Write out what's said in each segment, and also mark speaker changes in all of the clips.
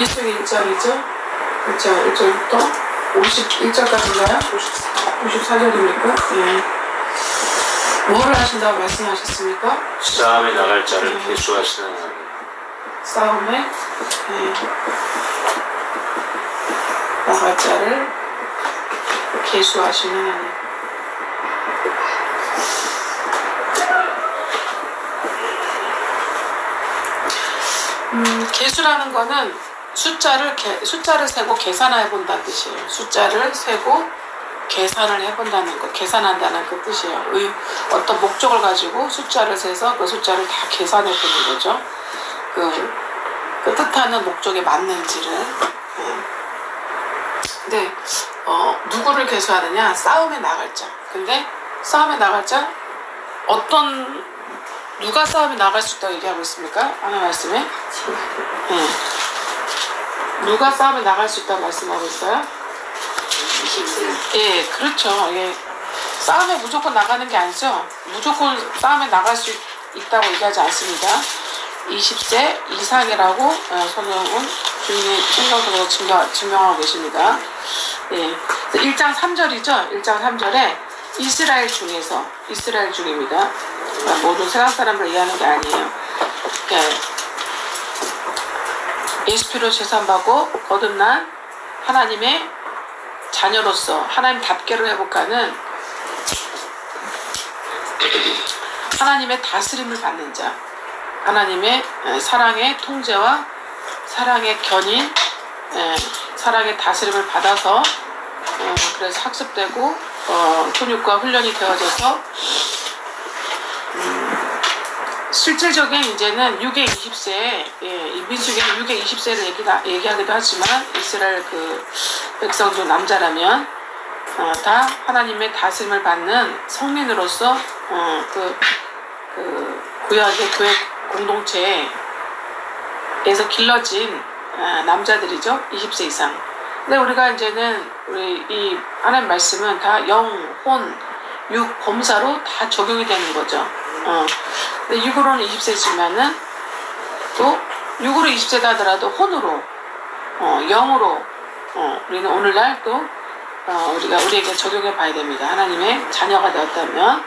Speaker 1: 21절이죠? 그렇죠. 1절부터 51절까지인가요? 54절입니까? 예. 뭐를 하신다고 말씀하셨습니까?
Speaker 2: 싸움에 나갈 자를 계수하시는 하나님.
Speaker 1: 싸움에 예. 나갈 자를 계수하시는 하나님. 계수라는 거는 숫자를 세고 계산해 본다는 뜻이에요. 숫자를 세고 계산을 해본다는 거, 계산한다는 그 뜻이에요. 어떤 목적을 가지고 숫자를 세서 그 숫자를 다 계산해 보는 거죠. 그 뜻하는 목적에 맞는지를. 근데 누구를 계수하느냐? 싸움에 나갈 자. 근데 싸움에 나갈 자 누가 싸움에 나갈 수 있다고 얘기하고 있습니까? 하나님 말씀에? 네. 누가 싸움에 나갈 수 있다고 말씀하고 있어요? 예, 그렇죠. 예. 싸움에 무조건 나가는 게 아니죠. 무조건 싸움에 나갈 수 있다고 얘기하지 않습니다. 20세 이상이라고 성경은 주인의 성경으로 증명하고 계십니다. 예. 1장 3절이죠. 1장 3절에 이스라엘 중입니다. 모든 세상 사람을 이해하는 게 아니에요. 예. 예수피로 제사받고 거듭난 하나님의 자녀로서 하나님답게를 회복하는 하나님의 다스림을 받는 자, 하나님의 사랑의 통제와 사랑의 견인, 사랑의 다스림을 받아서 그래서 학습되고 훈육과 훈련이 되어져서 실질적인 이제는 6에 20세, 민수기는 6에 20세를 얘기하기도 하지만 이스라엘 그 백성 중 남자라면 다 하나님의 다스림을 받는 성민으로서 그 구약의 교회 공동체에서 길러진 남자들이죠. 20세 이상. 근데 우리가 이제는 우리 이 하나님 말씀은 다 영, 혼, 육, 범사로 다 적용이 되는 거죠. 근데 6으로는 20세지만은 또 6으로 20세다 하더라도 혼으로, 영으로, 우리는 오늘날 또 우리에게 적용해 봐야 됩니다. 하나님의 자녀가 되었다면.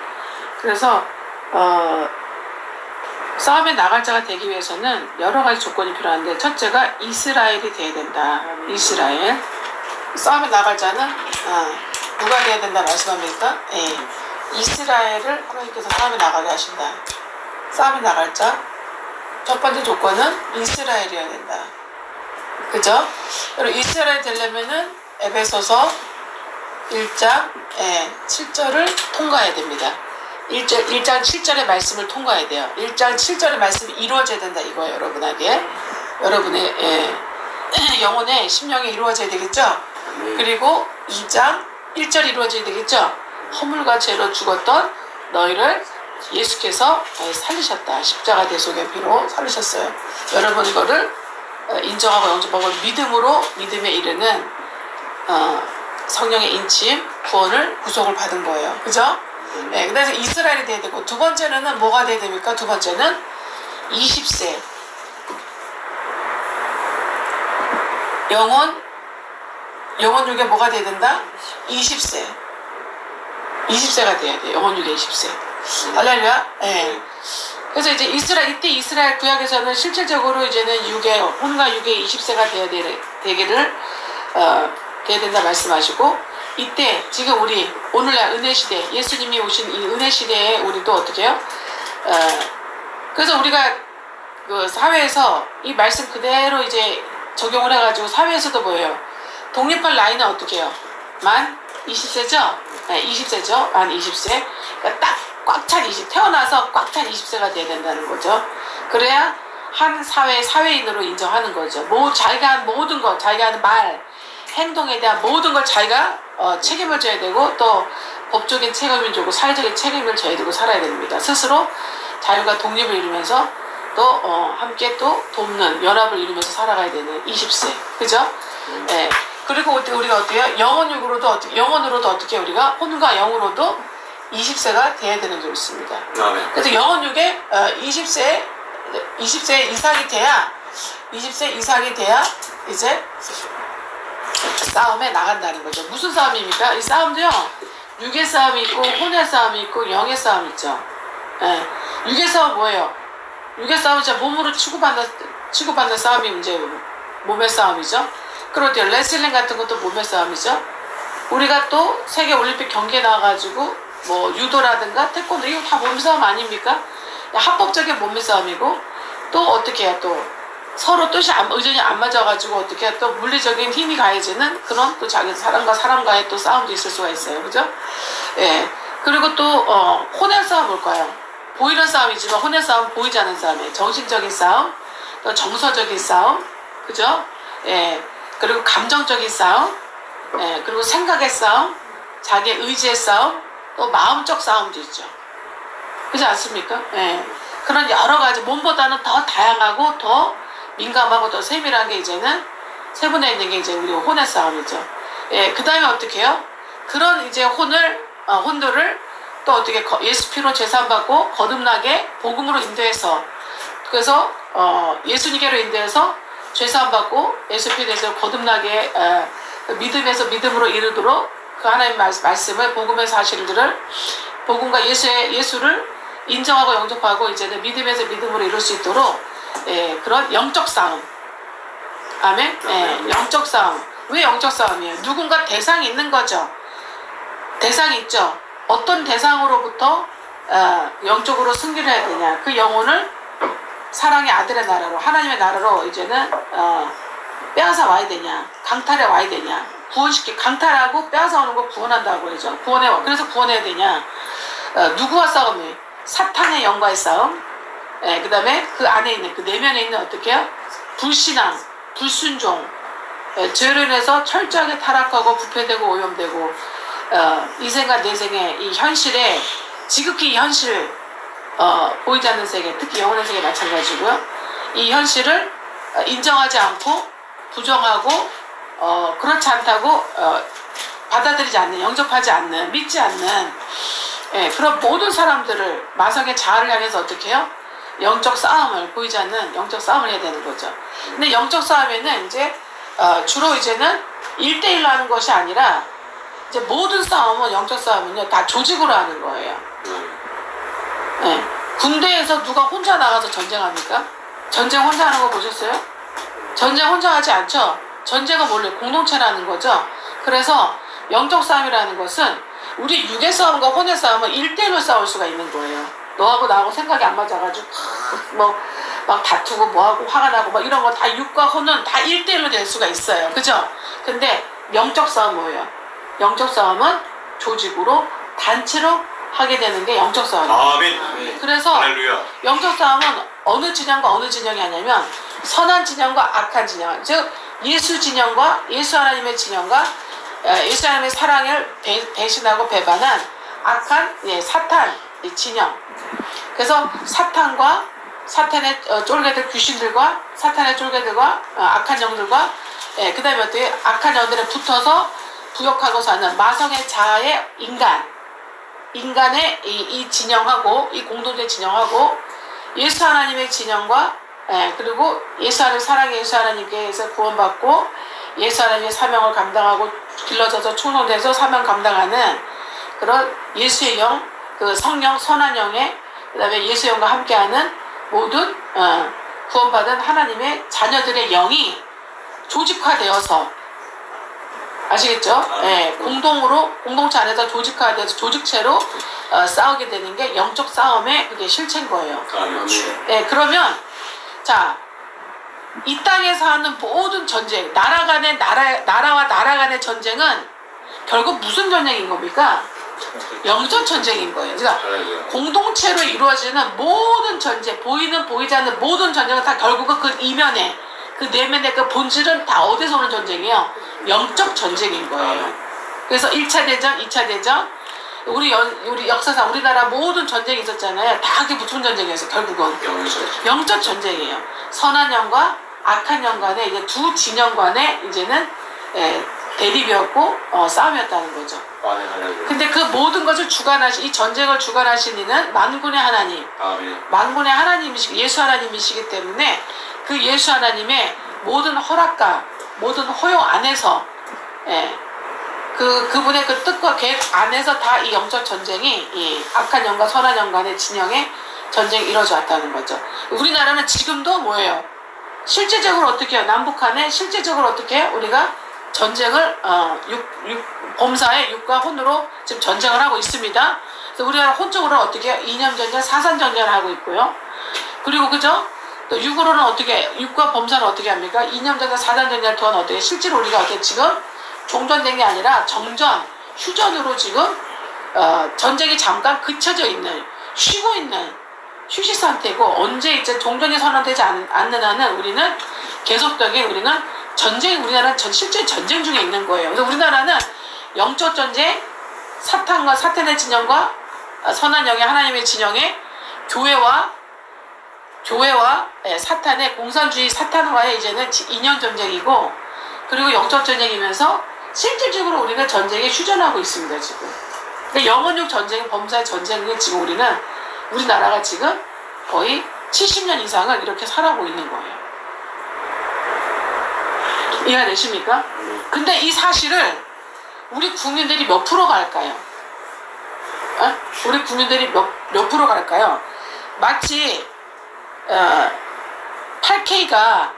Speaker 1: 그래서 싸움에 나갈 자가 되기 위해서는 여러 가지 조건이 필요한데 첫째가 이스라엘이 돼야 된다. 이스라엘. 싸움에 나갈 자는 누가 돼야 된다 말씀합니까? 예. 이스라엘을 하나님께서 싸움에 나가게 하신다. 싸움에 나갈 자. 첫 번째 조건은 이스라엘이어야 된다. 그죠? 그리고 이스라엘 되려면은 에베소서 1장 7절을 통과해야 됩니다. 1장 7절의 말씀을 통과해야 돼요. 1장 7절의 말씀이 이루어져야 된다 이거예요. 여러분에게. 여러분의 영혼의 심령에 이루어져야 되겠죠? 그리고 2장 1절 이루어져야 되겠죠? 허물과 죄로 죽었던 너희를 예수께서 살리셨다. 십자가 대속의 피로 살리셨어요. 여러분 이거를 인정하고 영접하고 믿음에 이르는 성령의 인침, 구원을, 구속을 받은 거예요. 그죠? 네, 그래서 이스라엘이 돼야 되고 두 번째는 뭐가 돼야 됩니까? 두 번째는 20세 영혼 6에 뭐가 돼야 된다? 20세가 돼야 돼. 영혼 6에 20세. 할렐루야. 네. 그래서 이제 이때 이스라엘 구약에서는 실질적으로 이제는 혼과 6에 20세가 되기를 돼야 된다 말씀하시고 이때 지금 우리 오늘날 은혜 시대 예수님이 오신 이 은혜 시대에 우리도 어떻게 해요? 그래서 우리가 그 사회에서 이 말씀 그대로 이제 적용을 해가지고 사회에서도 뭐예요? 독립할 나이는 어떻게 해요? 만 20세죠? 네, 20세죠? 만 20세. 그러니까 딱 꽉 찬 태어나서 꽉 찬 20세가 돼야 된다는 거죠. 그래야 한 사회인으로 인정하는 거죠. 자기가 한 모든 것, 자기가 하는 말, 행동에 대한 모든 걸 자기가 책임을 져야 되고 또 법적인 책임을 지고 사회적인 책임을 져야 되고 살아야 됩니다. 스스로 자유가 독립을 이루면서 또 함께 또 돕는 연합을 이루면서 살아가야 되는 20세. 그죠? 네. 그리고 우리가 어때요? 영혼으로도 어떻게 우리가 혼과 영으로도 20세가 돼야 되는 줄 있습니다. 그래서 영혼 6에 20세 이상이 돼야 20세 이상이 돼야 이제 싸움에 나간다는 거죠. 무슨 싸움입니까? 이 싸움도요, 육의 싸움이 있고 혼의 싸움이 있고 영의 싸움이 있죠. 예. 육의 싸움 뭐예요? 육의 싸움은 진짜 몸으로 치고받는 싸움이 이제 몸의 싸움이죠. 그리고 또 레슬링 같은 것도 몸의 싸움이죠. 우리가 또 세계 올림픽 경기에 나와가지고 뭐 유도라든가 태권도 이거 다 몸의 싸움 아닙니까? 합법적인 몸의 싸움이고, 또 어떻게 해요? 또 서로 뜻이 의견이 안 맞아가지고 어떻게 해요? 또 물리적인 힘이 가해지는 그런 또 자기 사람과 사람과의 또 싸움도 있을 수가 있어요. 그죠? 예. 그리고 또 혼의 싸움 볼까요? 보이는 싸움이지만 혼의 싸움은 보이지 않는 싸움이에요. 정신적인 싸움, 또 정서적인 싸움, 그죠? 예. 그리고 감정적인 싸움, 예. 그리고 생각의 싸움, 자기의 의지의 싸움, 또 마음적 싸움도 있죠. 그렇지 않습니까? 예. 그런 여러 가지 몸보다는 더 다양하고 더 민감하고 더 세밀한 게 이제는 세분화 있는 게 이제 우리 혼의 싸움이죠. 예. 그 다음에 어떻게 해요? 그런 이제 혼들을 또 어떻게 예수 피로 제사받고 거듭나게 복음으로 인도해서, 그래서 예수님께로 인도해서 제사받고 예수 피로에서 거듭나게 믿음에서 믿음으로 이르도록 그 하나님 말씀을 복음의 사실들을 복음과 예수를 인정하고 영접하고 이제는 믿음에서 믿음으로 이룰 수 있도록 그런 영적 싸움. 아멘. 영적 싸움. 왜 영적 싸움이에요? 누군가 대상이 있는 거죠. 대상이 있죠. 어떤 대상으로부터 영적으로 승리를 해야 되냐. 그 영혼을 사랑의 아들의 나라로, 하나님의 나라로 이제는 빼앗아 와야 되냐. 강탈해 와야 되냐. 강탈하고 빼앗아 오는 거 구원한다고 그러죠. 그래서 구원해야 되냐. 누구와 싸움이에요? 사탄의 영과의 싸움. 그 다음에 그 안에 있는, 그 내면에 있는 어떻게 해요? 불신앙, 불순종. 죄로 인해서 철저하게 타락하고 부패되고 오염되고, 이 생과 내 생의 이 현실에, 지극히 현실, 보이지 않는 세계, 특히 영혼의 세계 마찬가지고요. 이 현실을 인정하지 않고, 부정하고, 그렇지 않다고, 받아들이지 않는, 영접하지 않는, 믿지 않는, 그런 모든 사람들을 마성의 자아를 향해서 어떻게 해요? 영적 싸움을, 보이지 않는 영적 싸움을 해야 되는 거죠. 근데 영적 싸움에는 이제, 주로 이제는 1대1로 하는 것이 아니라, 이제 모든 싸움은, 영적 싸움은요, 다 조직으로 하는 거예요. 군대에서 누가 혼자 나가서 전쟁합니까? 전쟁 혼자 하는 거 보셨어요? 전쟁 혼자 하지 않죠? 전쟁은 원래 공동체라는 거죠. 그래서 영적 싸움이라는 것은 우리 육의 싸움과 혼의 싸움은 1대1로 싸울 수가 있는 거예요. 너하고 나하고 생각이 안 맞아가지고 막 다투고 뭐하고 화가 나고 막 이런 거 다 육과 혼은 다 1대1로 될 수가 있어요. 그죠? 근데 영적 싸움 뭐예요? 영적 싸움은 조직으로, 단체로 하게 되는 게 영적 싸움이에요.
Speaker 2: 아멘.
Speaker 1: 그래서
Speaker 2: 할렐루야.
Speaker 1: 영적 싸움은 어느 진영과 어느 진영이 아니냐면 선한 진영과 악한 진영, 즉 예수 진영과 예수 하나님의 진영과 예수 하나님의 사랑을 배신하고 배반한 악한 사탄 진영. 그래서 사탄과 사탄의 쫄개들, 귀신들과 사탄의 쫄개들과 악한 영들과 그 다음에 어떻게 악한 영들에 붙어서 부역하고 사는 마성의 자아의 인간의 이 진영하고 이 공동체 진영하고 예수 하나님의 진영과 그리고 예수 하나님 사랑의 예수 하나님께서 구원받고 예수 하나님의 사명을 감당하고 길러져서 충성돼서 사명 감당하는 그런 예수의 영, 그 성령 선한 영의 그 다음에 예수 영과 함께하는 모든 구원받은 하나님의 자녀들의 영이 조직화되어서 아시겠죠? 공동체 안에서 조직화돼서 조직체로 싸우게 되는 게 영적 싸움의 그게 실체인 거예요. 그러면 자, 이 땅에서 하는 모든 전쟁, 나라와 나라 간의 전쟁은 결국 무슨 전쟁인 겁니까? 영적 전쟁인 거예요. 그러니까 공동체로 이루어지는 모든 전쟁, 보이지 않는 모든 전쟁은 다 결국은 그 이면에, 그 내면의 그 본질은 다 어디서 오는 전쟁이에요? 영적 전쟁인 거예요. 그래서 1차 대전, 2차 대전, 우리 역사상 우리나라 모든 전쟁이 있었잖아요. 다 그게 무슨 전쟁이었어요? 결국은 영적 전쟁이에요. 선한 영과 악한 영 간의 이제 두 진영 간의 이제는 대립이었고 싸움이었다는 거죠. 근데 그 모든 것을 이 전쟁을 주관하신 이는 만군의 하나님, 만군의 하나님이시고 예수 하나님이시기 때문에 그 예수 하나님의 모든 허락과 모든 허용 안에서 예, 그분의 그 뜻과 계획 안에서 다 이 영적 전쟁이 이 악한 영과 선한 영 간의 진영의 전쟁이 이루어져 왔다는 거죠. 우리나라는 지금도 뭐예요? 실제적으로 어떻게 해요? 남북한에 실제적으로 어떻게 해요? 우리가 전쟁을 범사의 육과 혼으로 지금 전쟁을 하고 있습니다. 그래서 우리나라 혼적으로는 어떻게 해요? 이념 전쟁, 사상 전쟁을 하고 있고요. 그리고 그죠? 또 육으로는 어떻게 육과 범사는 어떻게 합니까? 이념 전쟁, 사상 전쟁을 통한 어떻게 실제로 우리가 어떻게 지금 종전쟁이 아니라 정전, 휴전으로 지금 전쟁이 잠깐 그쳐져 있는 쉬고 있는 휴식 상태고 언제 이제 종전이 선언되지 않는 한은 우리는 계속적인 우리는 전쟁 우리나라는 실제 전쟁 중에 있는 거예요. 그래서 우리나라는 영적 전쟁 사탄과 사탄의 진영과 선한 영의 하나님의 진영의 교회와 사탄의 공산주의 사탄과의 이제는 이념 전쟁이고 그리고 영적 전쟁이면서 실질적으로 우리는 전쟁에 휴전하고 있습니다 지금. 그러니까 영혼육 전쟁, 범사의 전쟁에 지금 우리나라가 지금 거의 70년 이상을 이렇게 살아오고 있는 거예요. 이해가 되십니까? 근데 이 사실을 우리 국민들이 몇 프로가 할까요? 우리 국민들이 몇 프로가 할까요? 마치 8K가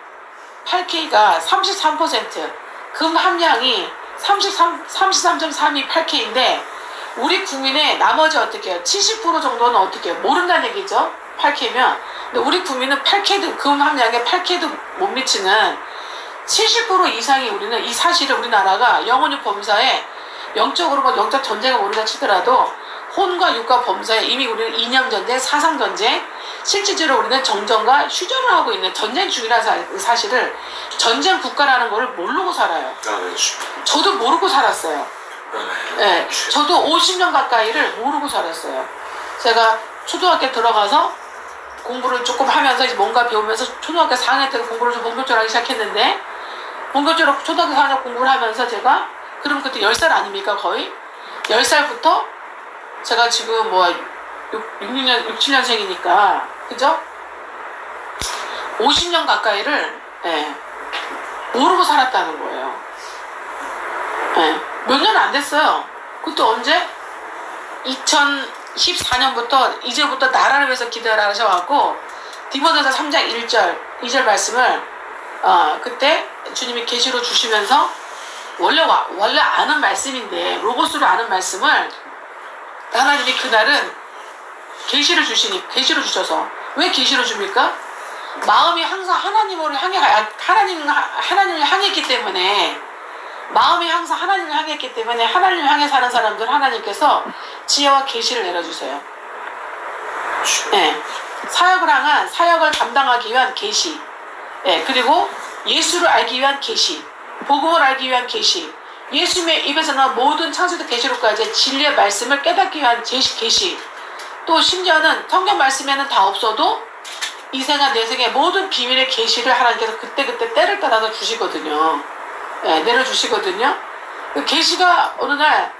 Speaker 1: 33% 금 함량이 33.32 8K인데 우리 국민의 나머지 어떻게 해요? 70% 정도는 어떻게 해요? 모른다는 얘기죠. 8K면. 근데 우리 국민은 8K도 금 함량에 8K도 못 미치는 70% 이상이 우리는 이 사실을 우리나라가 영혼육 범사에 영적으로 뭐 영적 전쟁을 모른다 치더라도 혼과 육과 범사에 이미 우리는 이념 전쟁, 사상 전쟁, 실질적으로 우리는 정전과 휴전을 하고 있는 전쟁 중이라는 사실을 전쟁 국가라는 걸 모르고 살아요. 저도 모르고 살았어요. 네, 저도 50년 가까이를 모르고 살았어요. 제가 초등학교 들어가서 공부를 조금 하면서 이제 뭔가 배우면서 초등학교 4학년 때 공부를 좀 본격적으로 하기 시작했는데 본격적으로 초등학교 4학년 공부를 하면서 제가 그럼 그때 10살 아닙니까 거의? 10살부터 제가 지금 뭐 6, 7년생이니까 그죠? 50년 가까이를 모르고 살았다는 거예요. 몇 년 안 됐어요. 그때 언제? 2014년부터 이제부터 나라를 위해서 기도하라 하셔갖고 디모데서 3장 2절 말씀을 그때 주님이 계시로 주시면서 원래 아는 말씀인데 로고스로 아는 말씀을 하나님이 그날은 계시를 주셔서 왜 계시를 줍니까? 마음이 항상 하나님을 향했기 때문에 마음이 항상 하나님을 향했기 때문에 하나님을 향해 사는 사람들 하나님께서 지혜와 계시를 내려주세요. 네. 사역을 감당하기 위한 계시, 그리고 예수를 알기 위한 계시, 복음을 알기 위한 계시, 예수님의 입에서 나온 모든 창세기 계시록까지 진리의 말씀을 깨닫기 위한 계시, 또 심지어는 성경 말씀에는 다 없어도 이 생과 내 생의 모든 비밀의 계시를 하나님께서 그때그때 때를 따라서 주시거든요. 내려주시거든요. 그 계시가 어느 날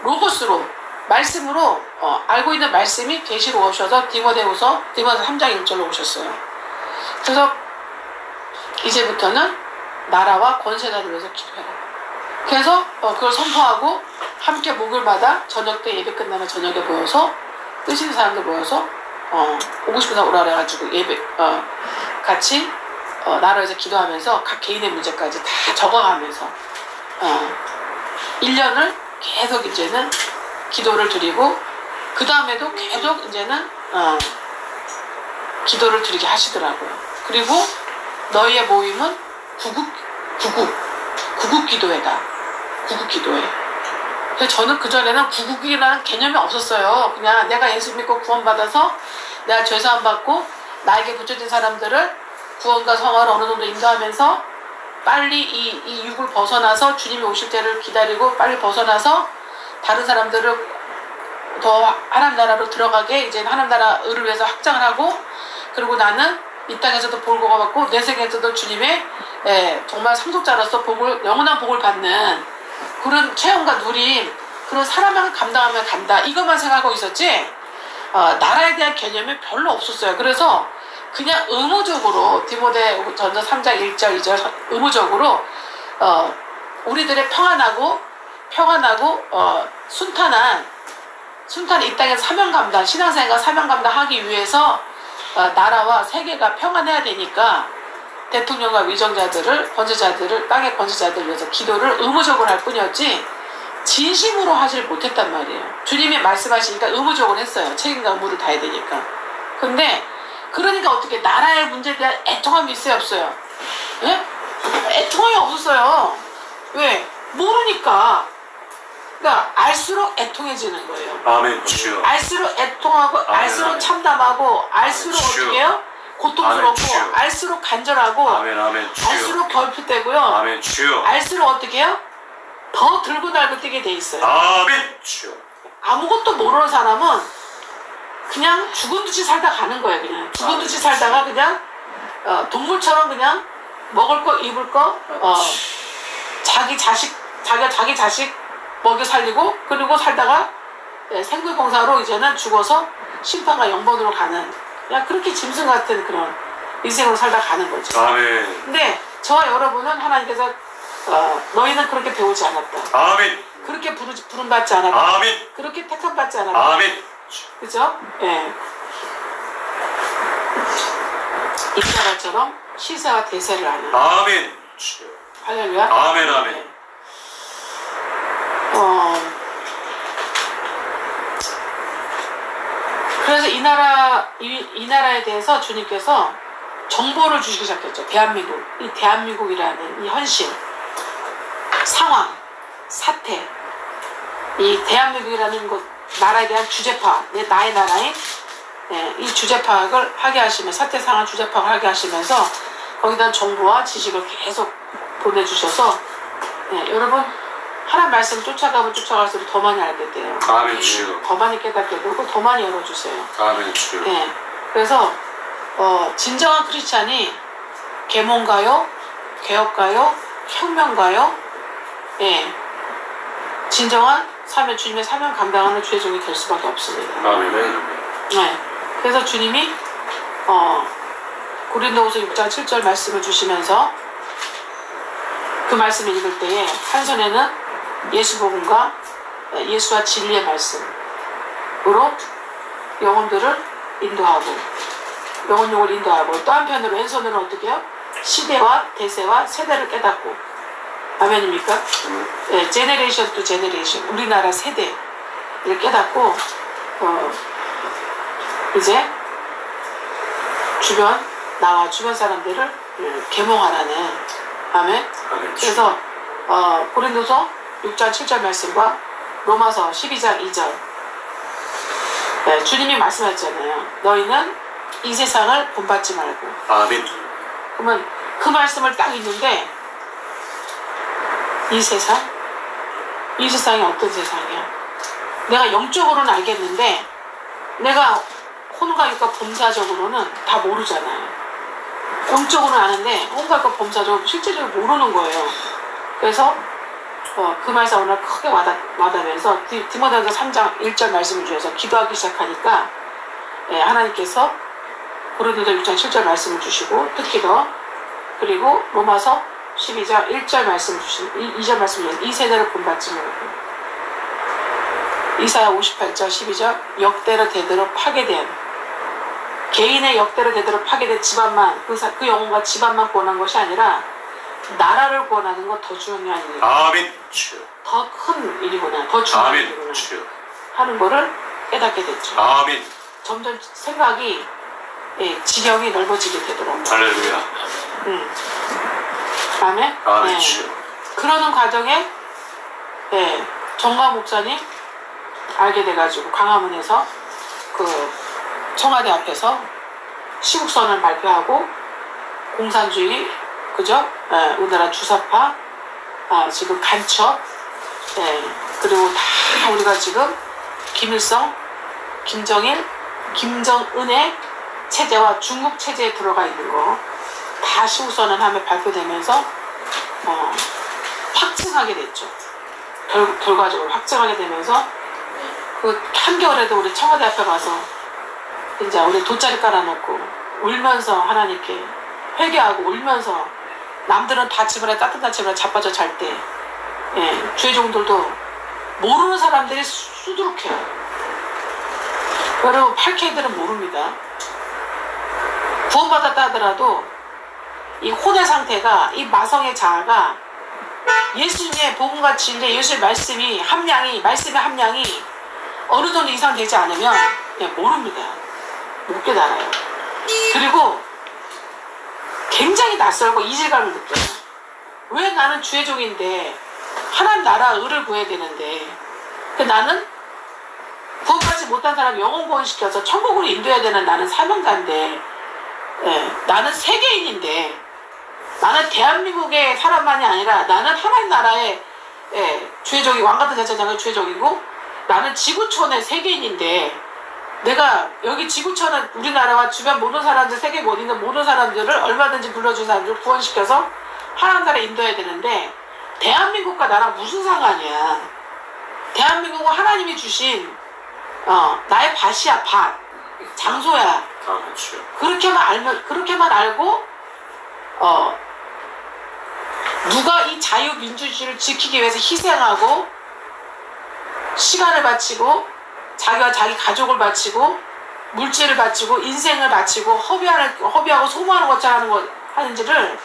Speaker 1: 로고스로 말씀으로 알고 있는 말씀이 계시로 오셔서 디모데후서 3장 1절로 오셨어요. 그래서 이제부터는 나라와 권세자를 위해서 기도해라. 그래서 그걸 선포하고 함께 목요일마다 저녁 때 예배 끝나면 저녁에 모여서 뜻 있는 사람들 모여서 오고 싶은 사람 오라 그래가지고 예배 같이 나라에서 기도하면서 각 개인의 문제까지 다 적어가면서 1년을 계속 이제는 기도를 드리고 그 다음에도 계속 이제는 기도를 드리게 하시더라고요. 그리고 너희의 모임은 구국 기도회다. 구국 기도회. 그래서 저는 그전에는 구국이라는 개념이 없었어요. 그냥 내가 예수 믿고 구원받아서 내가 죄사함 받고 나에게 붙여진 사람들을 구원과 성화를 어느 정도 인도하면서 빨리 이 육을 벗어나서 주님이 오실 때를 기다리고 빨리 벗어나서 다른 사람들을 더 하나님 나라로 들어가게 이제 하나님 나라를 위해서 확장을 하고 그리고 나는 이 땅에서도 복을 받고 내 생에서도 주님의 정말 상속자로서 영원한 복을 받는 그런 체험과 누림 그런 사람을 감당하며 간다 이것만 생각하고 있었지 나라에 대한 개념이 별로 없었어요. 그래서 그냥 의무적으로 디모데 전서 3장 1절 2절 의무적으로 우리들의 평안하고 순탄한 이 땅에서 사명 감당, 신앙생활 사명 감당하기 위해서 나라와 세계가 평안해야 되니까 대통령과 위정자들을, 권세자들을, 땅의 권세자들을 위해서 기도를 의무적으로 할 뿐이었지 진심으로 하질 못했단 말이에요. 주님이 말씀하시니까 의무적으로 했어요. 책임과 의무를 다해야 되니까. 근데 그러니까 어떻게 나라의 문제에 대한 애통함이 있어요, 없어요? 예? 애통함이 없었어요. 왜? 모르니까. 그러니까 알수록 애통해지는 거예요.
Speaker 2: 아멘 주여.
Speaker 1: 알수록 애통하고, 알수록 참담하고, 알수록
Speaker 2: 주여.
Speaker 1: 어떻게 해요? 고통스럽고,
Speaker 2: 아멘, 주여.
Speaker 1: 알수록 간절하고,
Speaker 2: 아멘 주여.
Speaker 1: 알수록 결핍되고요.
Speaker 2: 아멘 주여.
Speaker 1: 알수록 어떻게 해요? 더 들고 날고 뛰게 돼 있어요.
Speaker 2: 아멘 주여.
Speaker 1: 아무것도 모르는 사람은 그냥 죽은 듯이 살다 가는 거예요. 그냥 죽은 듯이 살다가 그냥 동물처럼 그냥 먹을 거 입을 거 자기 자식 먹여 살리고 그리고 살다가 생불공사로 이제는 죽어서 심판과 영번으로 가는 그냥 그렇게 짐승 같은 그런 인생으로 살다 가는 거죠.
Speaker 2: 아멘.
Speaker 1: 근데 저와 여러분은 하나님께서 너희는 그렇게 배우지 않았다.
Speaker 2: 아멘.
Speaker 1: 그렇게 부름받지 않았다.
Speaker 2: 아멘.
Speaker 1: 그렇게 택함받지 않았다.
Speaker 2: 아멘.
Speaker 1: 그죠? 예. 이스라엘처럼 시세와 대세를 하는.
Speaker 2: 아멘 주여.
Speaker 1: 할렐루야.
Speaker 2: 아멘 아멘.
Speaker 1: 네. 그래서 이 나라에 대해서 주님께서 정보를 주시기 시작했죠. 대한민국. 이 대한민국이라는 이 현실, 상황, 사태, 이 대한민국이라는 곳, 나라에 대한 주제파, 나의 나라인 이 주제파학을 하게 하시면서, 사태 상황 주제파학을 하게 하시면서 거기다 정보와 지식을 계속 보내주셔서 여러분 하나님 말씀 쫓아가면 쫓아갈수록 더 많이 알게 돼요.
Speaker 2: 아멘 주여.
Speaker 1: 더 많이 깨닫게 되고 더 많이 열어주세요.
Speaker 2: 아멘 주여.
Speaker 1: 그래서 진정한 크리스찬이 계몽가요, 개혁가요, 혁명가요, 진정한 주님의 사명 감당하는 주의 종이 될 수밖에 없습니다.
Speaker 2: 아멘.
Speaker 1: 그래서 주님이 고린도후서 6장 7절 말씀을 주시면서 그 말씀을 읽을 때에 한 손에는 예수 복음과 예수와 진리의 말씀으로 영혼들을 인도하고 영혼용을 인도하고 또 한편으로 왼손으로는 어떻게 해요? 시대와 대세와 세대를 깨닫고 아멘입니까? 제네레이션 투 제네레이션 우리나라 세대를 깨닫고 이제 나와 주변 사람들을 계몽하라는 아멘. 그래서 고린도서 6장 7절 말씀과 로마서 12장 2절 주님이 말씀하셨잖아요. 너희는 이 세상을 본받지 말고.
Speaker 2: 아멘.
Speaker 1: 그러면 그 말씀을 딱 읽는데 이 세상이 어떤 세상이야? 내가 영적으로는 알겠는데 내가 혼과 육과 범사적으로는 다 모르잖아요. 영적으로는 아는데 혼과 육과 범사적으로 실제적으로 모르는 거예요. 그래서 그 말씀 오늘 크게 와닿으면서 디모데전서 3장 1절 말씀을 주셔서 기도하기 시작하니까 하나님께서 고린도서 6장 7절 말씀을 주시고 특히 더 그리고 로마서 12장 1절 말씀을 주시는 2절 말씀을 주셔서 이 세대를 본받지 말고 이사야 58절 12절 역대로 대대로 파괴된 개인의 역대로 대대로 파괴된 집안만 그 영혼과 집안만 구원한 것이 아니라 나라를 구원하는 건 더 중요한 일이에요.
Speaker 2: 아멘 주여.
Speaker 1: 더 큰 일이구나. 더 중요한 일이구나.
Speaker 2: 아멘 주여.
Speaker 1: 하는 거를 깨닫게 됐죠.
Speaker 2: 아멘.
Speaker 1: 점점 생각이 지경이 넓어지게 되더라고요.
Speaker 2: 할렐루야.
Speaker 1: 아멘.
Speaker 2: 아멘 주여.
Speaker 1: 그러는 과정에 정광 목사님 알게 돼가지고 광화문에서 그 청와대 앞에서 시국선을 발표하고 공산주의 그죠? 우리나라 주사파 지금 간첩 그리고 다 우리가 지금 김일성, 김정일, 김정은의 체제와 중국 체제에 들어가 있는 거 다 시국선언함에 발표되면서 확증하게 됐죠. 결과적으로 확증하게 되면서 그 한겨울에도 우리 청와대 앞에 가서 이제 우리 돗자리 깔아놓고 울면서 하나님께 회개하고 울면서 남들은 다 집안에 따뜻한 집안에 자빠져 잘 때 주의종들도 모르는 사람들이 수두룩해요. 여러분 8K들은 모릅니다. 구원받았다 하더라도 이 혼의 상태가 이 마성의 자아가 예수님의 복음과 진리 예수의 말씀의 함량이 어느 정도 이상 되지 않으면 모릅니다. 못 깨달아요. 그리고 굉장히 낯설고 이질감을 느껴요. 왜 나는 주의 종인데 하나님 나라 의를 구해야 되는데 나는 구원받지 못한 사람 영혼 구원시켜서 천국으로 인도해야 되는 나는 사명자인데 나는 세계인인데 나는 대한민국의 사람만이 아니라 나는 하나님 나라의 주의 종이 왕같은 제사장의 주의 종이고 나는 지구촌의 세계인인데 내가 여기 지구촌은 우리나라와 주변 모든 사람들 세계 못 있는 모든 사람들을 얼마든지 불러준 사람들을 구원시켜서 하나님 나라에 인도해야 되는데 대한민국과 나랑 무슨 상관이야. 대한민국은 하나님이 주신 나의 밭이야. 밭 장소야. 그렇게만 알고 누가 이 자유민주주의를 지키기 위해서 희생하고 시간을 바치고 자기와 자기 가족을 바치고 물질을 바치고 인생을 바치고 허비하고 소모하는 것처럼 하는지를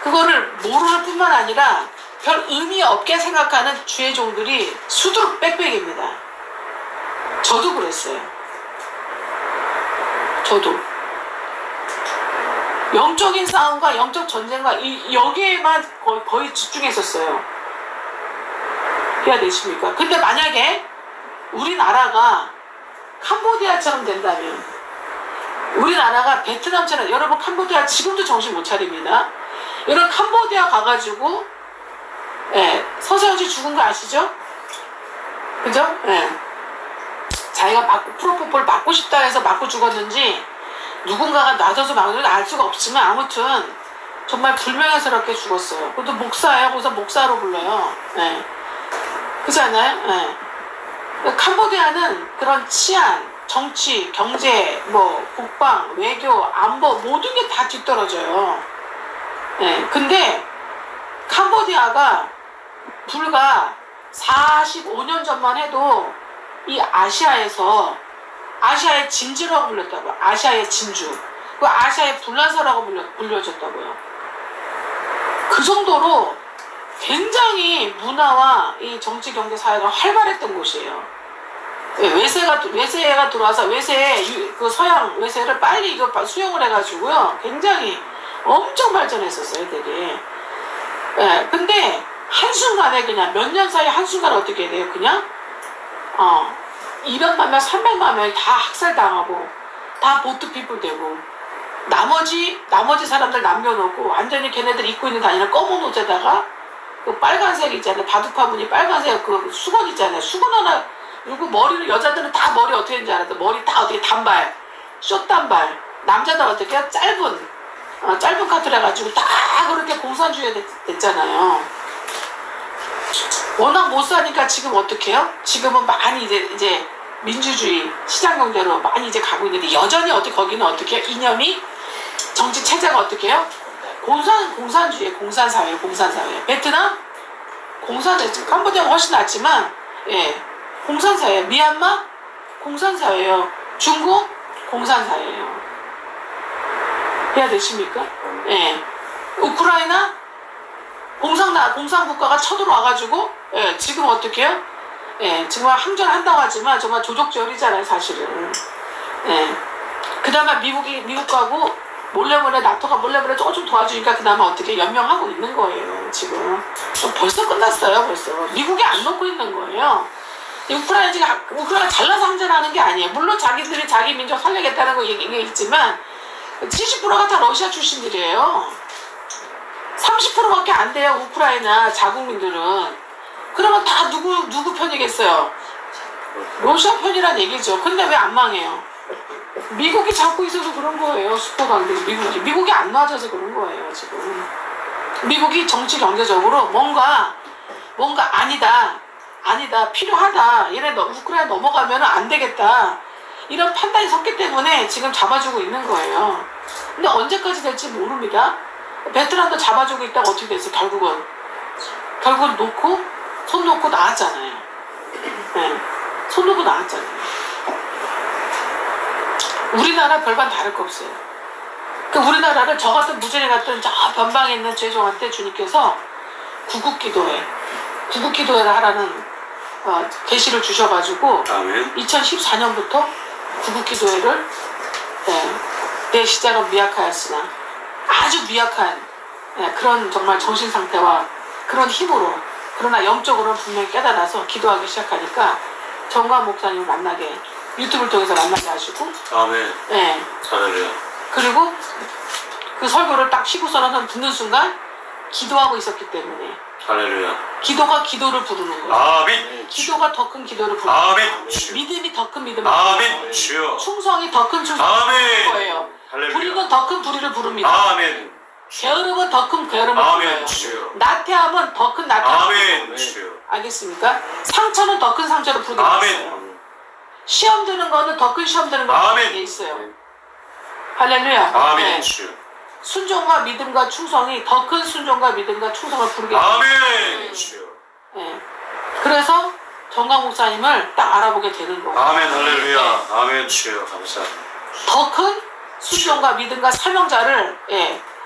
Speaker 1: 그거를 모르는 뿐만 아니라 별 의미 없게 생각하는 주의 종들이 수두룩 빽빽입니다. 저도 그랬어요. 저도 영적인 싸움과 영적 전쟁과 여기에만 거의 집중했었어요. 이해가 되십니까? 근데 만약에 우리나라가 캄보디아처럼 된다면 우리나라가 베트남처럼 여러분 캄보디아 지금도 정신 못 차립니다. 여러분 캄보디아 가가지고 서세영 씨 죽은 거 아시죠? 그죠? 자기가 프로포폴 맞고 싶다 해서 맞고 죽었는지 누군가가 놔줘서 맞았는지 알 수가 없지만 아무튼 정말 불명예스럽게 죽었어요. 그것도 목사예요. 거기서 목사로 불러요. 그렇지 않아요? 캄보디아는 그런 치안, 정치, 경제, 국방, 외교, 안보 모든 게 다 뒤떨어져요. 근데 캄보디아가 불과 45년 전만 해도 이 아시아의 진주라고 불렸다고요. 아시아의 진주. 그 아시아의 불란서라고 불려졌다고요. 그 정도로 굉장히 문화와 이 정치, 경제, 사회가 활발했던 곳이에요. 외세가 들어와서 그 서양 외세를 빨리 수용을 해가지고요. 굉장히 엄청 발전했었어요, 되게. 근데 한순간에 그냥 몇 년 사이에 한순간에 어떻게 돼요? 그냥 200만 명, 300만 명이 다 학살당하고 다 보트피플 되고 나머지 사람들 남겨놓고 완전히 걔네들 입고 있는 다니는 검은 옷에다가 그 빨간색 있잖아요. 바둑화 무늬 빨간색 그 수건 있잖아요. 수건 하나 그리고 머리를 여자들은 다 머리 어떻게 했는지 알았어. 머리 다 어떻게 단발, 숏단발. 남자들 어떻게 해요? 짧은 카트를 해가지고 다 그렇게 공산주의가 됐잖아요. 워낙 못 사니까 지금 어떻게 해요? 지금은 많이 이제 민주주의 시장경제로 많이 이제 가고 있는데 여전히 거기는 어떻게 해요? 이념이 정치 체제가 어떻게 해요? 공산주의, 공산사회. 베트남 캄보디아가 훨씬 낫지만 공산사회. 미얀마 공산사회예요. 중국 공산사회예요. 이해가 되십니까? 우크라이나 공산국가가 쳐들어와가지고 지금 어떻게 해요? 정말 항전한다고 하지만 정말 조족절이잖아요, 사실은. 그나마 미국하고 나토가 몰래 조금 도와주니까 그나마 어떻게 연명하고 있는 거예요, 지금. 벌써 끝났어요, 벌써. 미국이 안 놓고 있는 거예요. 우크라이나 잘나서 항전하는 게 아니에요. 물론 자기들이 자기 민족 살리겠다는 거 얘기가 있지만 70%가 다 러시아 출신들이에요. 30%밖에 안 돼요, 우크라이나 자국민들은. 그러면 다 누구 편이겠어요? 러시아 편이란 얘기죠. 근데 왜 안 망해요? 미국이 잡고 있어서 그런 거예요. 슈퍼강들이 미국이 안 놔줘서 그런 거예요, 지금. 미국이 정치 경제적으로 뭔가 아니다 필요하다. 얘네 우크라이나 넘어가면 안 되겠다. 이런 판단이 섰기 때문에 지금 잡아주고 있는 거예요. 근데 언제까지 될지 모릅니다. 베트남도 잡아주고 있다가 어떻게 됐어요? 결국은 손 놓고 나왔잖아요. 네. 손 놓고 나왔잖아요. 우리나라 별반 다를 거 없어요. 그 우리나라를 저 같은 무전이 같은 저 변방에 있는 죄종한테 주님께서 구국기도회를 하라는 계시를 주셔가지고
Speaker 2: 아멘.
Speaker 1: 2014년부터 구국기도회를 내 시작은 미약하였으나 아주 미약한 그런 정말 정신 상태와 그런 힘으로 그러나 영적으로는 분명히 깨달아서 기도하기 시작하니까 정광 목사님을 만나게 유튜브를 통해서 만나게 하시고
Speaker 2: 아멘.
Speaker 1: 예.
Speaker 2: 할렐루야.
Speaker 1: 그리고 그 설교를 딱 쉬고서는 듣는 순간 기도하고 있었기 때문에
Speaker 2: 할렐루야.
Speaker 1: 기도가 기도를 부르는 거예요.
Speaker 2: 아멘.
Speaker 1: 기도가 더 큰 기도를 부르는
Speaker 2: 아멘.
Speaker 1: 거예요. 믿음이 더 큰 믿음을
Speaker 2: 아멘. 주여.
Speaker 1: 충성이 더 큰 충성을
Speaker 2: 아멘.
Speaker 1: 부르는 거예요.
Speaker 2: 할렐루야.
Speaker 1: 불의는 더 큰 불의를 부릅니다.
Speaker 2: 아멘.
Speaker 1: 게으름은 더 큰 게으름을
Speaker 2: 아멘.
Speaker 1: 부려요.
Speaker 2: 주여.
Speaker 1: 나태함은 더 큰 나태함을
Speaker 2: 아멘.
Speaker 1: 부려요.
Speaker 2: 주여.
Speaker 1: 알겠습니까? 상처는 더 큰 상처를 부르게 있어요.
Speaker 2: 아멘.
Speaker 1: 시험 드는 거는 더 큰 시험 드는 거가
Speaker 2: 아멘.
Speaker 1: 있어요. 할렐루야.
Speaker 2: 아멘.
Speaker 1: 네.
Speaker 2: 주여.
Speaker 1: 순종과 믿음과 충성이 더 큰 순종과 믿음과 충성을 부르게 있어요.
Speaker 2: 아멘. 주여.
Speaker 1: 네. 그래서 정강 목사님을 딱 알아보게 되는 거예요.
Speaker 2: 아멘. 할렐루야. 아멘. 주여. 감사합니다.
Speaker 1: 더 큰 순종과 믿음과 사명자를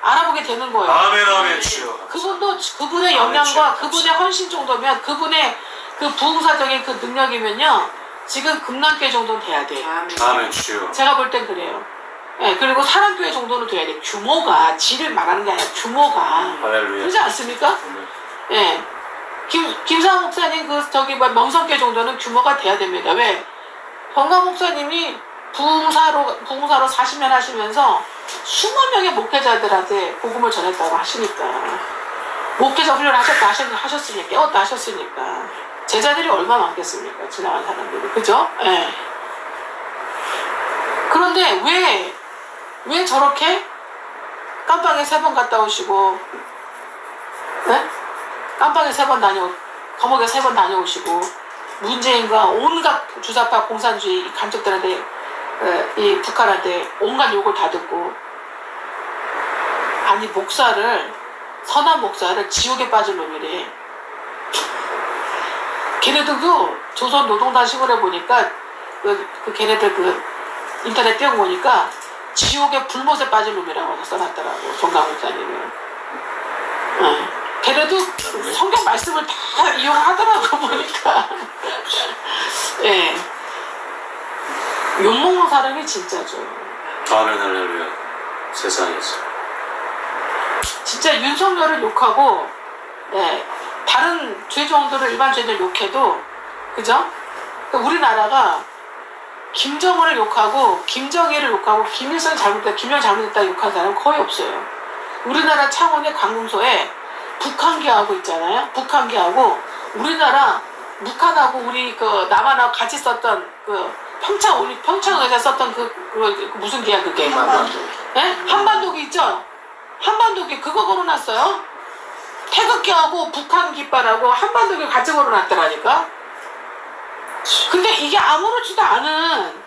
Speaker 1: 알아보게 되는 거예요.
Speaker 2: 아멘. 아멘. 주여.
Speaker 1: 그분도 그분의 역량과 그분의 헌신 정도면 그분의 그 부흥사적인 그 능력이면요 지금 금남교회 정도는 돼야 돼요.
Speaker 2: 아멘. 주여.
Speaker 1: 제가 볼 땐 그래요. 그리고 사랑교회 정도는 돼야 돼요. 규모가 질을 말하는 게 아니라 규모가
Speaker 2: 할렐루야.
Speaker 1: 그렇지 않습니까? 예. 김상호 목사님 명성교회 정도는 규모가 돼야 됩니다. 왜? 정강 목사님이 부흥사로 40년 하시면서 수만 명의 목회자들한테 복음을 전했다고 하시니까 목회자 훈련을 하셨으니까 깨웠다 하셨으니까 제자들이 얼마나 많겠습니까? 지나간 사람들이 그죠? 예. 그런데 왜 저렇게 깜빵에 3번 갔다 오시고 깜빵에 3번 감옥에 3번 다녀오시고 문재인과 온갖 주사파 공산주의 간첩들한테 이 북한한테 온갖 욕을 다 듣고 아니 선한 목사를 지옥에 빠질 놈이래. 걔네들도 조선 노동당 신문에 보니까 걔네들 인터넷 띄워보니까 지옥의 불못에 빠질 놈이라고 써놨더라고 정강 목사님은. 걔네도 성경 말씀을 다 이용하더라고 보니까. 예. 욕먹는 사람이 진짜죠.
Speaker 2: 아멘. 할렐루야. 세상에서.
Speaker 1: 진짜 윤석열을 욕하고 다른 죄종들을 일반 죄들 욕해도 그죠? 우리나라가 김정은을 욕하고 김정일을 욕하고 김일성이 잘못됐다 김영 잘못됐다 욕한 사람은 거의 없어요. 우리나라 창원의 관공서에 북한계하고 있잖아요. 북한계하고 우리나라 북한하고 우리 남한하고 같이 썼던 평창에서 썼던 무슨 계야 그게? 한반도기 있죠? 한반도기 그거 걸어놨어요. 태극기하고 북한 깃발하고 한반도기 같이 걸어놨더라니까. 근데 이게 아무렇지도 않은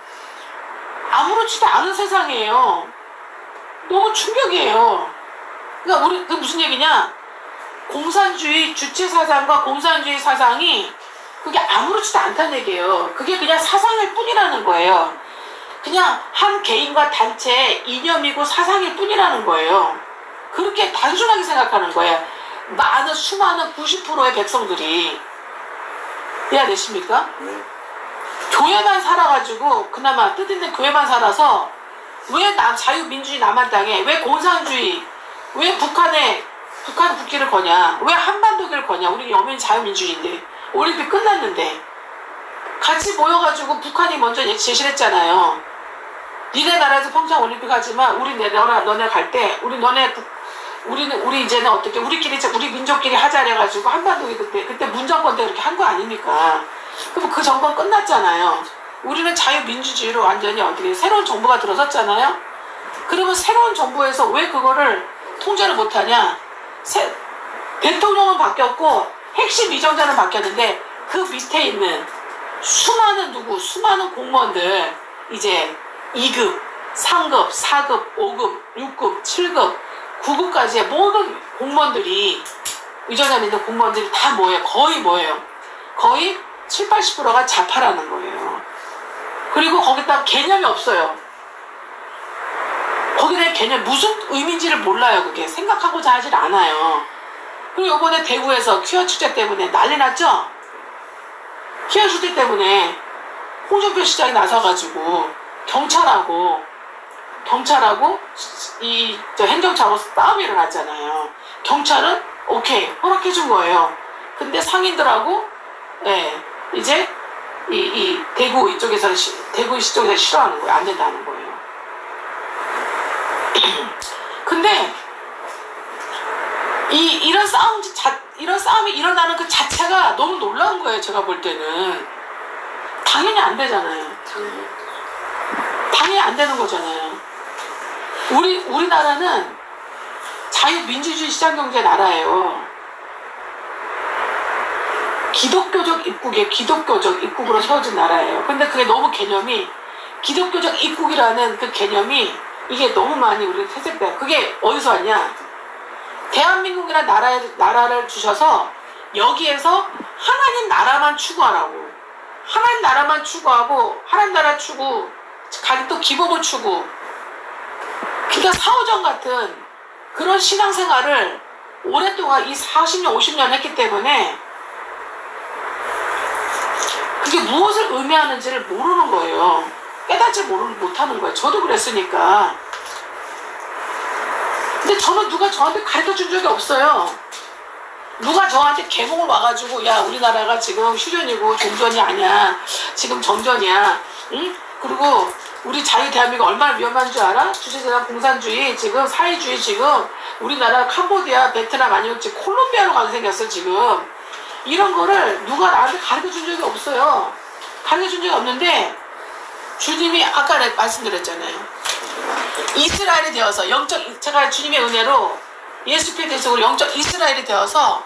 Speaker 1: 세상이에요. 너무 충격이에요. 그러니까 그게 무슨 얘기냐? 공산주의 주체 사상과 공산주의 사상이 그게 아무렇지도 않다는 얘기예요. 그게 그냥 사상일 뿐이라는 거예요. 그냥 한 개인과 단체의 이념이고 사상일 뿐이라는 거예요. 그렇게 단순하게 생각하는 거예요. 수많은 90%의 백성들이. 이해되십니까? 교회만 살아가지고 그나마 뜻 있는 교회만 살아서 왜 자유민주주의 남한 땅에 왜 공산주의 왜 북한 국기를 거냐 왜 한반도기를 거냐 우리 여민 자유민주주의인데 올림픽 끝났는데 같이 모여가지고 북한이 먼저 제시를 했잖아요. 니네 나라에서 평창 올림픽 하지만 너네 갈 때 우리 이제는 어떻게 우리 민족끼리 하자 해가지고 한반도기 그때 문정권 때 그렇게 한 거 아닙니까? 그럼 그 정권 끝났잖아요. 우리는 자유민주주의로 완전히 어떻게 새로운 정부가 들어섰잖아요. 그러면 새로운 정부에서 왜 그거를 통제를 못하냐? 대통령은 바뀌었고 핵심 위정자는 바뀌었는데 그 밑에 있는 수많은 공무원들 이제 2급, 3급, 4급, 5급, 6급, 7급, 9급까지의 모든 공무원들이 위정장에 있는 공무원들이 다 뭐예요? 거의 뭐예요? 거의 7, 80%가 자파라는 거예요. 그리고 거기다 개념이 없어요. 거기에 개념 무슨 의미인지를 몰라요. 그게 생각하고자 하질 않아요. 그리고 이번에 대구에서 퀴어 축제 때문에 난리 났죠? 퀴어 축제 때문에 홍준표 시장이 나서가지고 경찰하고 저 행정차하고 싸움이 일어났잖아요. 경찰은 오케이 허락해준 거예요. 근데 상인들하고 이제 이 대구 이쪽에서 대구시 쪽에서 싫어하는 거예요. 안 된다는 거예요. 근데 이런 싸움이 일어나는 그 자체가 너무 놀라운 거예요. 제가 볼 때는 당연히 안 되잖아요. 당연히 안 되는 거잖아요. 우리나라는 자유민주주의 시장경제 나라예요. 기독교적 입국이에요. 기독교적 입국으로 세워진 나라예요. 근데 그게 너무 개념이 기독교적 입국이라는 그 개념이 이게 너무 많이 우리 퇴색돼요. 그게 어디서 왔냐? 대한민국이라는 나라를 주셔서 여기에서 하나님 나라만 추구하라고. 하나님 나라만 추구하고 하나님 나라 추구, 가기 또 기복을 추구. 그러니까 사오정 같은 그런 신앙생활을 오랫동안 이 40년, 50년 했기 때문에 그게 무엇을 의미하는지를 모르는 거예요. 깨닫지 못하는 거예요. 저도 그랬으니까. 근데 저는 누가 저한테 가르쳐준 적이 없어요. 누가 저한테 계몽을 와가지고 야 우리나라가 지금 휴전이고 종전이 아니야. 지금 정전이야. 응? 그리고 우리 자유 대한민국 얼마나 위험한 줄 알아? 주체재단 공산주의 지금 사회주의 지금 우리나라 캄보디아 베트남 아니면 지금 콜롬비아로 가게 생겼어 지금. 이런 거를 누가 나한테 가르쳐준 적이 없어요. 가르쳐준 적이 없는데 주님이 아까 말씀드렸잖아요. 이스라엘이 되어서 제가 주님의 은혜로 예수께 대해서 영적 이스라엘이 되어서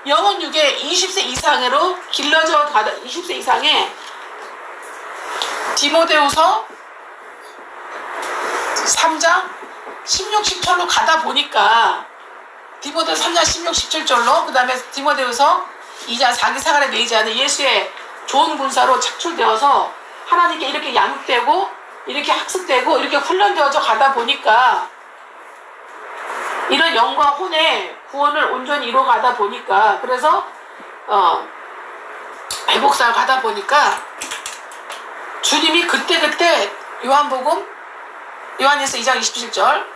Speaker 1: 영혼 육에 20세 이상으로 길러져 가다 20세 이상에 디모데후서 3장 16, 17절로 가다 보니까 디모데후서 3장 16, 17절로 그 다음에 디모데후서 2장 4기 사관에 매이지 않은 예수의 좋은 군사로 착출되어서 하나님께 이렇게 양육되고 이렇게 학습되고 이렇게 훈련되어져 가다 보니까 이런 영과 혼의 구원을 온전히 이루어가다 보니까 그래서 회복사를 가다 보니까 주님이 그때 요한에서 2장 27절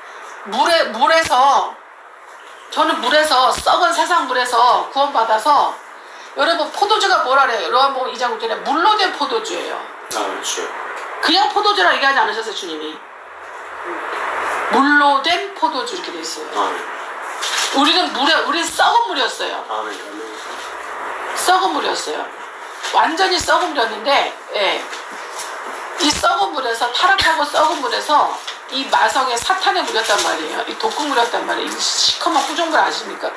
Speaker 1: 저는 물에서 썩은 세상 물에서 구원받아서 여러분 포도주가 뭐라 그래요? 요한복음 2장 9절에 물로 된 포도주예요.
Speaker 2: 그렇죠.
Speaker 1: 그냥 포도주라 얘기하지 않으셨어요 주님이. 물로 된 포도주 이렇게 돼 있어요. 우리는 썩은 물이었어요. 썩은 물이었어요. 완전히 썩은 물이었는데 이 썩은 물에서 타락하고 썩은 물에서 이 마성의 사탄의 물이었단 말이에요. 이 독극 물이었단 말이에요. 이 시커먼 꾸종물 아십니까?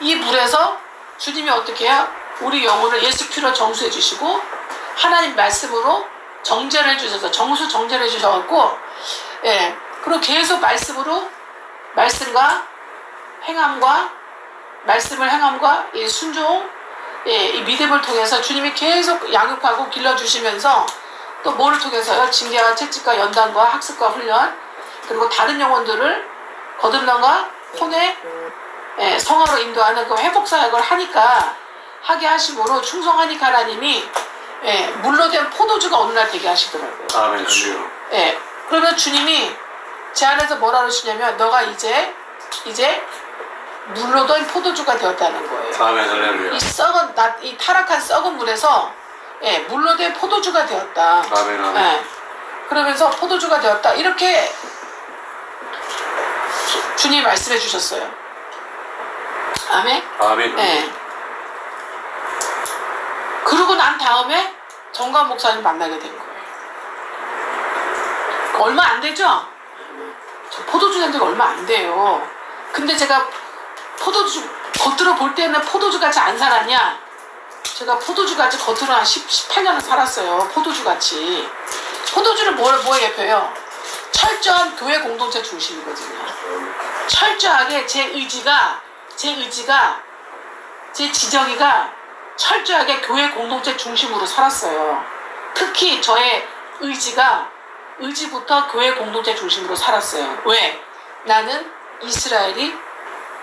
Speaker 1: 이 물에서 주님이 어떻게 해요? 우리 영혼을 예수 피로 정수해 주시고 하나님 말씀으로 정죄를 해주셔서 정수 정죄를 해주셔갖고 그리고 계속 말씀과 행함과 말씀을 행함과 이 순종 이 믿음을 통해서 주님이 계속 양육하고 길러주시면서 또 뭐를 통해서요? 징계와 채찍과 연단과 학습과 훈련 그리고 다른 영혼들을 거듭남과 혼의 성화로 인도하는 그 회복사역을 하게 하심으로 충성하니까 하나님이 물로 된 포도주가 어느 날 되게 하시더라고요.
Speaker 2: 아멘 주여.
Speaker 1: 그러면 주님이 제 안에서 뭐라 그러시냐면 너가 이제 물로 된 포도주가 되었다는 거예요.
Speaker 2: 아멘 할렐루야.
Speaker 1: 이 타락한 썩은 물에서 물로 된 포도주가 되었다.
Speaker 2: 아멘 아멘.
Speaker 1: 그러면서 포도주가 되었다. 이렇게 주님이 말씀해 주셨어요. 아멘.
Speaker 2: 아멘.
Speaker 1: 그러고 난 다음에 정관 목사님 만나게 된 거예요. 얼마 안 되죠? 저 포도주 낸 지가 얼마 안 돼요. 근데 제가 포도주 겉으로 볼 때는 포도주 같이 안 살았냐? 제가 포도주 같이 겉으로 한 18년을 살았어요. 포도주 같이. 포도주를 뭐에 예표해요? 철저한 교회 공동체 중심이거든요. 철저하게 제 의지가 제 지정이가 철저하게 교회 공동체 중심으로 살았어요. 특히 저의 의지부터 교회 공동체 중심으로 살았어요. 왜? 나는 이스라엘이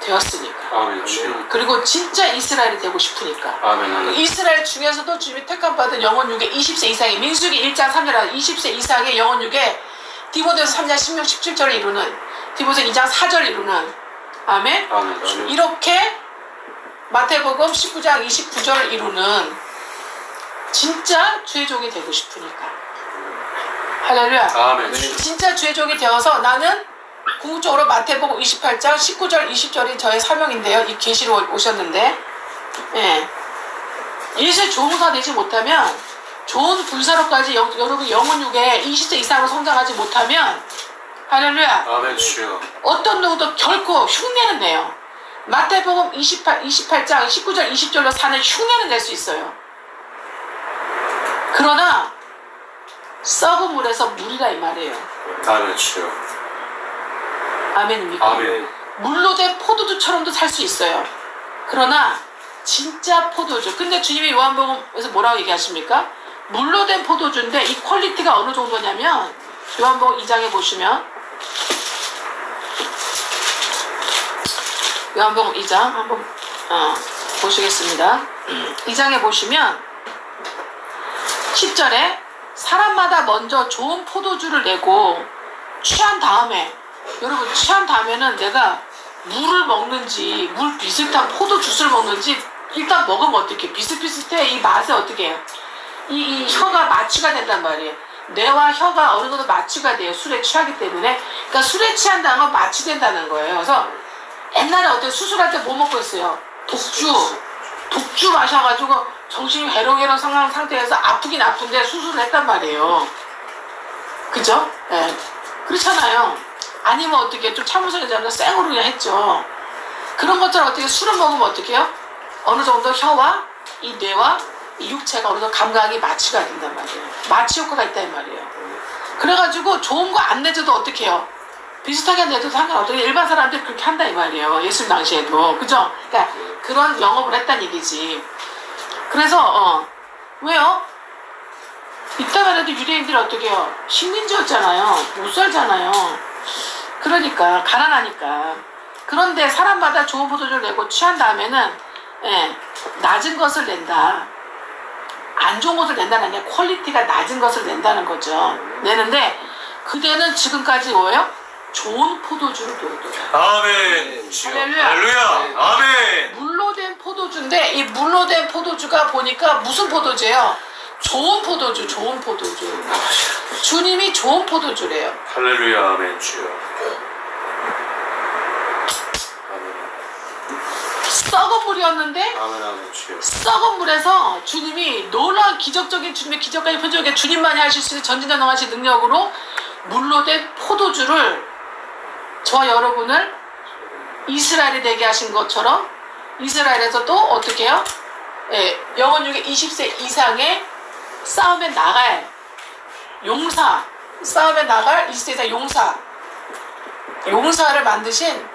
Speaker 1: 되었으니까.
Speaker 2: 아멘 주여.
Speaker 1: 그리고 진짜 이스라엘이 되고 싶으니까.
Speaker 2: 아멘.
Speaker 1: 이스라엘 중에서도 주님이 택함받은 영혼 육에 20세 이상의 민수기 1장 3절 20세 이상의 영혼 육에 디모데서 3장 16, 17절을 이루는 디모데서 2장 4절을 이루는 아멘?
Speaker 2: 아멘 주여.
Speaker 1: 이렇게 마태복음 19장 29절을 이루는 진짜 주의 종이 되고 싶으니까. 할렐루야.
Speaker 2: 아멘 주여.
Speaker 1: 진짜 주의 종이 되어서 나는 궁극적으로 마태복음 28장 19절 20절이 저의 사명인데요. 이 계시로 오셨는데 예. 예수의 종사 되지 못하면 좋은 군사로까지 여러분 영혼 육에 20세 이상으로 성장하지 못하면 할렐루야.
Speaker 2: 아멘 주여.
Speaker 1: 어떤 누구도 결코 흉내는 내요. 마태복음 28장 19절 20절로 사는 흉내는 낼 수 있어요. 그러나 썩은 물에서 물이라 이 말이에요.
Speaker 2: 아멘 주여.
Speaker 1: 아멘입니까?
Speaker 2: 아멘.
Speaker 1: 물로 된 포도주처럼도 살 수 있어요. 그러나 진짜 포도주. 근데 주님이 요한복음에서 뭐라고 얘기하십니까? 물로 된 포도주인데 이 퀄리티가 어느 정도냐면 요한복음 2장에 보시면 요한복음 2장 한번 보시겠습니다. 2장에 보시면 10절에 사람마다 먼저 좋은 포도주를 내고 취한 다음에 여러분 취한 다음에는 내가 물을 먹는지 물 비슷한 포도 주스를 먹는지 일단 먹으면 어떻게 비슷비슷해. 이 맛에 어떻게 해요? 이 혀가 마취가 된단 말이에요. 뇌와 혀가 어느 정도 마취가 돼요. 술에 취하기 때문에. 그러니까 술에 취한다는 건 마취된다는 거예요. 그래서 옛날에 어때 수술할 때 뭐 먹고 있어요? 독주 마셔가지고 정신이 회롱회롱 상태에서 아프긴 아픈데 수술을 했단 말이에요. 그죠? 네. 그렇잖아요. 아니면 어떻게 좀 참을성이 되면 생으로 그냥 했죠. 그런 것처럼 어떻게 술을 먹으면 어떻게 해요? 어느 정도 혀와 이 뇌와 이 육체가 어느 정도 감각이 마취가 된단 말이에요. 마취 효과가 있단 말이에요. 그래가지고 좋은 거 안 내줘도 어떻게 해요? 비슷하게 내도 상관없어요. 일반 사람들이 그렇게 한다 이 말이에요. 예수님 당시에도. 그죠? 그러니까 그런 영업을 했단 얘기지. 그래서 왜요? 이따가 해도 유대인들이 어떻게 해요? 식민지였잖아요. 못 살잖아요. 그러니까 가난하니까. 그런데 사람마다 좋은 포도주를 내고 취한 다음에는 낮은 것을 낸다. 안 좋은 것을 낸다는 게 퀄리티가 낮은 것을 낸다는 거죠. 내는데 그대는 지금까지 뭐예요? 좋은 포도주를 넣어둬요.
Speaker 2: 아멘.
Speaker 1: 할렐루야.
Speaker 2: 할렐루야. 아멘.
Speaker 1: 물로 된 포도주인데 이 물로 된 포도주가 보니까 무슨 포도주예요? 좋은 포도주, 좋은 포도주. 주님이 좋은 포도주래요.
Speaker 2: 할렐루야. 아멘 주여.
Speaker 1: 썩은 물이었는데
Speaker 2: 아멘 아멘 주여.
Speaker 1: 썩은 물에서 주님이 놀라운 기적적인 주님의 기적까지 표적에 주님만이 하실 수 있는 전진전능하신 능력으로 물로 된 포도주를 저와 여러분을 이스라엘이 되게 하신 것처럼 이스라엘에서 또 어떻게 해요? 영혼 육에 20세 이상의 싸움에 나갈 용사, 싸움에 나갈 20세 이상 용사를 만드신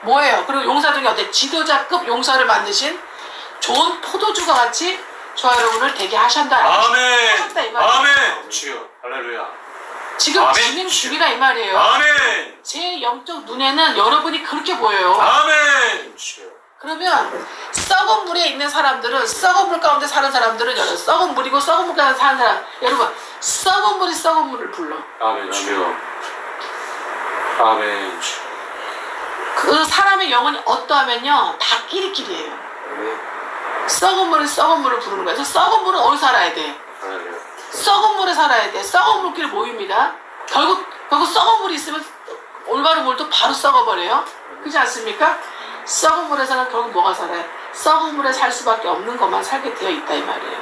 Speaker 1: 뭐예요? 그리고 용사 중에 어때? 지도자급 용사를 만드신 좋은 포도주가 같이 저와 여러분을 되게 하셨다.
Speaker 2: 아멘.
Speaker 1: 이 말이에요.
Speaker 2: 아멘. 주여. 할렐루야.
Speaker 1: 지금
Speaker 2: 아멘.
Speaker 1: 진행 중이라 이 말이에요.
Speaker 2: 아멘.
Speaker 1: 제 영적 눈에는 여러분이 그렇게 보여요.
Speaker 2: 아멘. 주여.
Speaker 1: 그러면 썩은 물에 있는 사람들은 썩은 물 가운데 사는 사람들은 여러분 썩은 물이고 썩은 물 가운데 사는 사람 여러분 썩은 물이 썩은 물을 불러.
Speaker 2: 아멘 주여. 아멘 주여.
Speaker 1: 그 사람의 영혼이 어떠하면요 다 끼리끼리예요. 썩은 물이 썩은 물을 부르는 거예요. 그래서 썩은 물은 어디 살아야 돼?
Speaker 2: 할렐루야.
Speaker 1: 썩은 물에 살아야 돼. 썩은 물끼리 모입니다. 결국 썩은 물이 있으면 올바른 물도 바로 썩어버려요. 그렇지 않습니까? 썩은 물에서는 결국 뭐가 살아요? 썩은 물에 살 수밖에 없는 것만 살게 되어 있다 이 말이에요.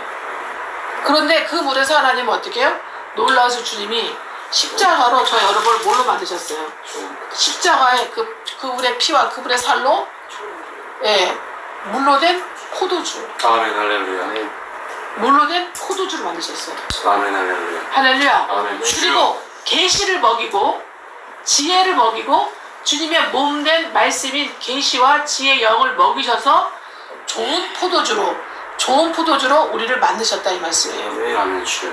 Speaker 1: 그런데 그 물에서 하나님은 어떻게 해요? 놀라워서 주님이 십자가로 저 여러분을 뭘로 만드셨어요? 십자가에 그분의 피와 그분의 살로 물로 된 포도주.
Speaker 2: 아멘 할렐루야.
Speaker 1: 물로 된 포도주를 만드셨어요.
Speaker 2: 아멘 할렐루야.
Speaker 1: 할렐루야.
Speaker 2: 아멘.
Speaker 1: 그리고 계시를 먹이고 지혜를 먹이고 주님의 몸된 말씀인 계시와 지혜 영을 먹이셔서 좋은 포도주로 우리를 만드셨다 이 말씀이에요.
Speaker 2: 아멘 주여.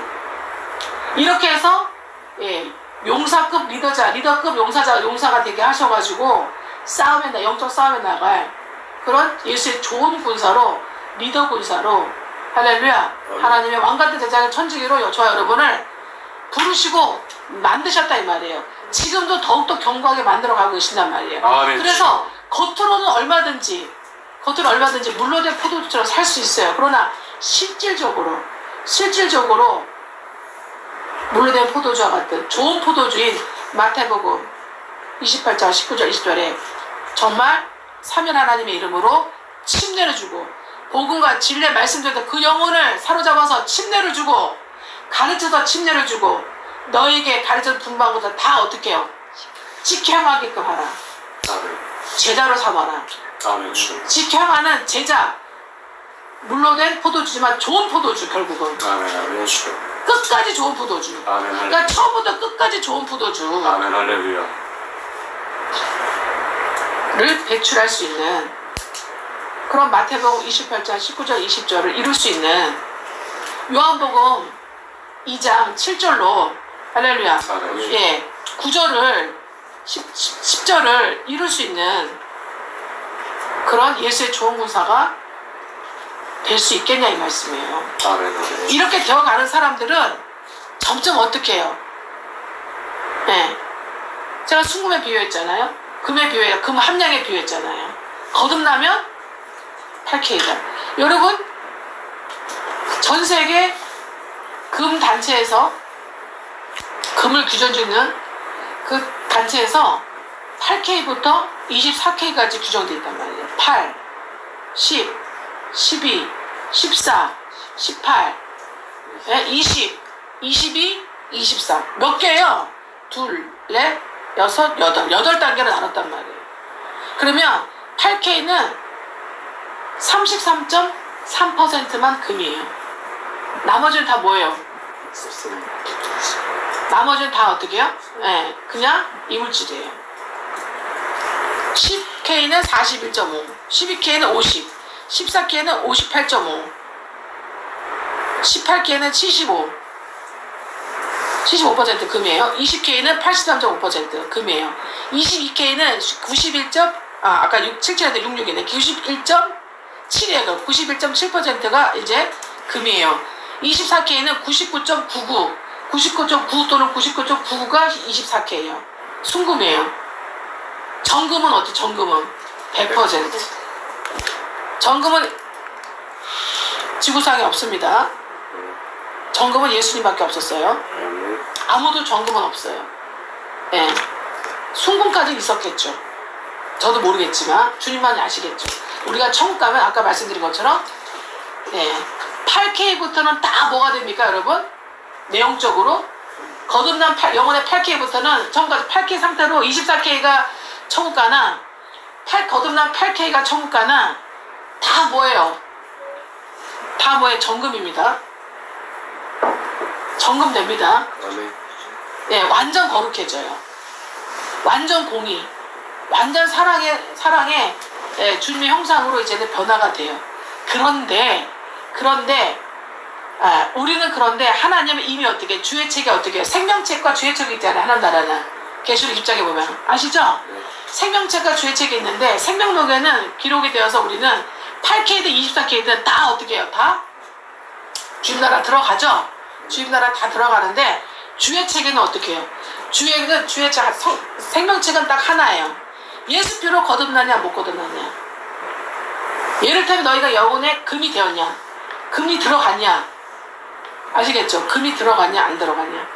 Speaker 1: 이렇게 해서 용사급 리더급 용사가 되게 하셔가지고 영적 싸움에 나갈 그런 예수의 좋은 군사로 리더 군사로 할렐루야 하나님의 왕같은 제자의 천지기로 저와 여러분을 부르시고 만드셨다 이 말이에요. 지금도 더욱더 견고하게 만들어가고 계신단 말이에요.
Speaker 2: 아멘.
Speaker 1: 그래서 겉으로는 얼마든지 물로 된 포도주처럼 살 수 있어요. 그러나 실질적으로 물로 된 포도주와 같은 좋은 포도주인 마태복음 28장 19절 20절에 정말 삼위 하나님의 이름으로 침례를 주고 복음과 진리의 말씀대로 그 영혼을 사로잡아서 침례를 주고 가르쳐서 침례를 주고 너에게 가르쳐 분방보다 다 어떻게 해요? 직행하게끔 하라.
Speaker 2: 아멘.
Speaker 1: 제자로 삼아라.
Speaker 2: 아멘 주여.
Speaker 1: 직행하는 제자. 물로 된 포도주지만 좋은 포도주 결국은.
Speaker 2: 아멘 주여.
Speaker 1: 끝까지 좋은 포도주.
Speaker 2: 아멘
Speaker 1: 그러니까
Speaker 2: 할렐루야.
Speaker 1: 처음부터 끝까지 좋은 포도주를
Speaker 2: 아멘 할렐루야.
Speaker 1: 배출할 수 있는 그런 마태복음 28장 19절 20절을 이룰 수 있는 요한복음 2장 7절로 할렐루야
Speaker 2: 아멘.
Speaker 1: 9절을 10절을 이룰 수 있는 그런 예수의 좋은 군사가 될 수 있겠냐 이 말씀이에요.
Speaker 2: 아멘.
Speaker 1: 이렇게 되어가는 사람들은 점점 어떻게 해요? 제가 순금에 비유했잖아요. 금에 비유해요. 금 함량에 비유했잖아요. 거듭나면 8K다. 여러분 전 세계 금 단체에서 금을 규정 짓는 그 단체에서 8K부터 24K까지 규정되어 있단 말이에요. 8, 10, 12, 14, 18, 20, 22, 24. 몇 개예요? 둘, 넷, 여섯, 여덟. 8단계로 나눴단 말이에요. 그러면 8K는 33.3%만 금이에요. 나머지는 다 뭐예요? 나머지는 다 어떻게 해요? 그냥 이물질이에요. 10K는 41.5, 12K는 50, 14K는 58.5, 18K는 75% 금이에요. 20K는 83.5% 금이에요. 22K는 아까 77에 66이네. 91.7이에요. 91.7%가 이제 금이에요. 24K는 99.9 또는 99.99가 24K예요. 순금이에요. 정금은 어때? 정금은 100%. 정금은 지구상에 없습니다. 정금은 예수님밖에 없었어요. 아무도 정금은 없어요. 순금까지 있었겠죠. 저도 모르겠지만 주님만이 아시겠죠. 우리가 천국 가면 아까 말씀드린 것처럼 8K부터는 다 뭐가 됩니까 여러분? 내용적으로 거듭난 영혼의 8K부터는 천국까지 8K 상태로 24K가 천국 가나 거듭난 8K가 천국 가나 다 뭐예요? 다 뭐예요? 정금입니다. 정금 됩니다. 완전 거룩해져요. 완전 공의, 완전 사랑의 주님의 형상으로 이제는 변화가 돼요. 그런데 우리는 하나님은 이미 어떻게 주의 책에 어떻게 생명책과 주의 책이 있잖아요. 하나님 나라는 계시록 입장에 보면 아시죠? 생명책과 주의 책이 있는데 생명록에는 기록이 되어서 우리는 8K든 24K든 다 어떻게 해요? 다 주님 나라 들어가죠? 주님 나라 다 들어가는데 주의 책에는 어떻게 해요? 생명책은 딱 하나예요. 예수 피로 거듭나냐 못 거듭나냐. 예를 들면 너희가 영혼에 금이 되었냐, 금이 들어갔냐. 아시겠죠? 금이 들어갔냐 안 들어갔냐.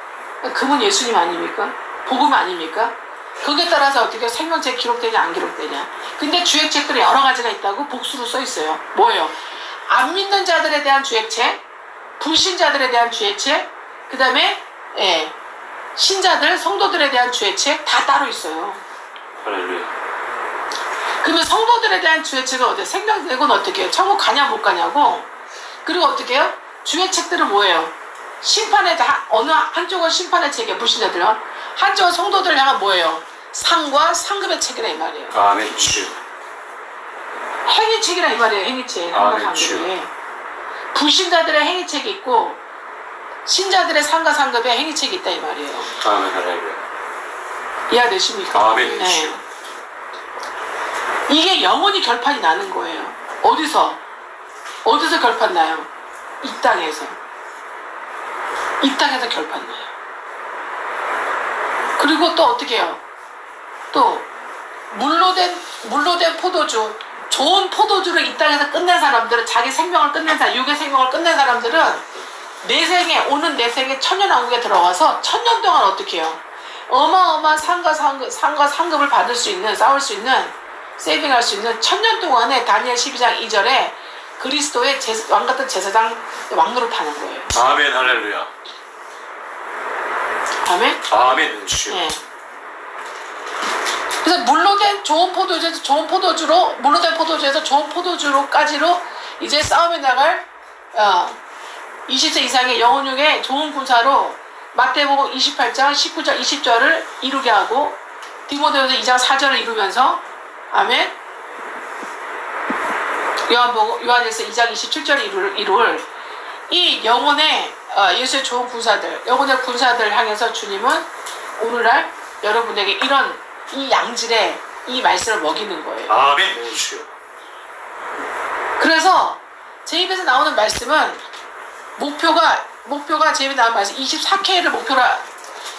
Speaker 1: 금은 예수님 아닙니까? 복음 아닙니까? 거기에 따라서 어떻게 생명책 기록되냐 안 기록되냐. 근데 주액책들이 여러 가지가 있다고 복수로 써 있어요. 뭐예요? 안 믿는 자들에 대한 주액책, 불신자들에 대한 주액책, 그 다음에 신자들, 성도들에 대한 주액책 다 따로 있어요.
Speaker 2: 할렐루야.
Speaker 1: 그러면 성도들에 대한 주액책은 어때요? 생명책은 어떻게 해요? 천국 가냐 못 가냐고. 그리고 어떻게 해요? 주의 책들은 뭐예요? 심판의 어느 한쪽은 심판의 책이에요. 불신자들은. 한쪽은 성도들을 향한 뭐예요? 상과 상급의 책이라 이 말이에요.
Speaker 2: 아멘 주여.
Speaker 1: 행위책이라 이 말이에요. 행위책. 상과
Speaker 2: 아멘,
Speaker 1: 상급이. 불신자들의 행위책이 있고 신자들의 상과 상급의 행위책이 있다 이 말이에요.
Speaker 2: 아멘 할렐루야.
Speaker 1: 이해되십니까?
Speaker 2: 아멘 주여.
Speaker 1: 이게 영원히 결판이 나는 거예요. 어디서 결판 나요? 이 땅에서. 이 땅에서 결판 나요. 그리고 또 어떻게 해요? 또 물로 된 포도주, 좋은 포도주를 이 땅에서 끝낸 사람들은, 자기 생명을 끝낸 사람, 육의 생명을 끝낸 사람들은 오는 내 생에 천년왕국에 들어가서 천년 동안 어떻게 해요? 어마어마한 상과 상급을 받을 수 있는, 싸울 수 있는, 세이빙할 수 있는 천년 동안에 다니엘 12장 2절에 그리스도의 왕 같은 제사장 왕노릇 하는 거예요.
Speaker 2: 아멘 할렐루야.
Speaker 1: 아멘?
Speaker 2: 아멘 주여.
Speaker 1: 네. 그래서 물로 된 좋은 포도주에서 좋은 포도주로까지로 이제 싸움에 나갈 20세 이상의 영혼육의 좋은 군사로 마태복음 28장 19절 20절을 이루게 하고 디모데후서 2장 4절을 이루면서 아멘. 요한일서 2장 27절을 이룰 이 영혼의 예수의 좋은 군사들, 영혼의 군사들 향해서 주님은 오늘날 여러분에게 이런 이 양질의 이 말씀을 먹이는 거예요.
Speaker 2: 아멘 주여.
Speaker 1: 그래서 제 입에서 나오는 말씀은 목표가 제 입에 나오는 말씀 24K를 목표로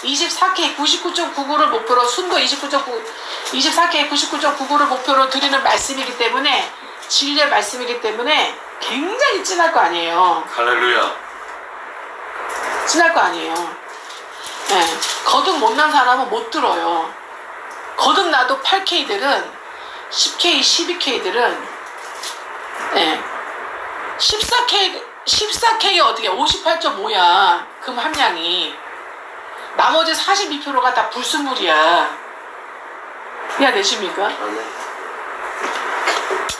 Speaker 1: 24K 99.99를 목표로 순도 24K 99.99를 목표로 드리는 말씀이기 때문에, 진리의 말씀이기 때문에 굉장히 진할 거 아니에요.
Speaker 2: 할렐루야.
Speaker 1: 진할 거 아니에요. 네. 거듭 못난 사람은 못 들어요. 거듭 나도 8K들은 10K, 12K들은 네. 14K가 어떻게 58.5야. 금 함량이. 나머지 42%가 다 불순물이야. 이해되십니까?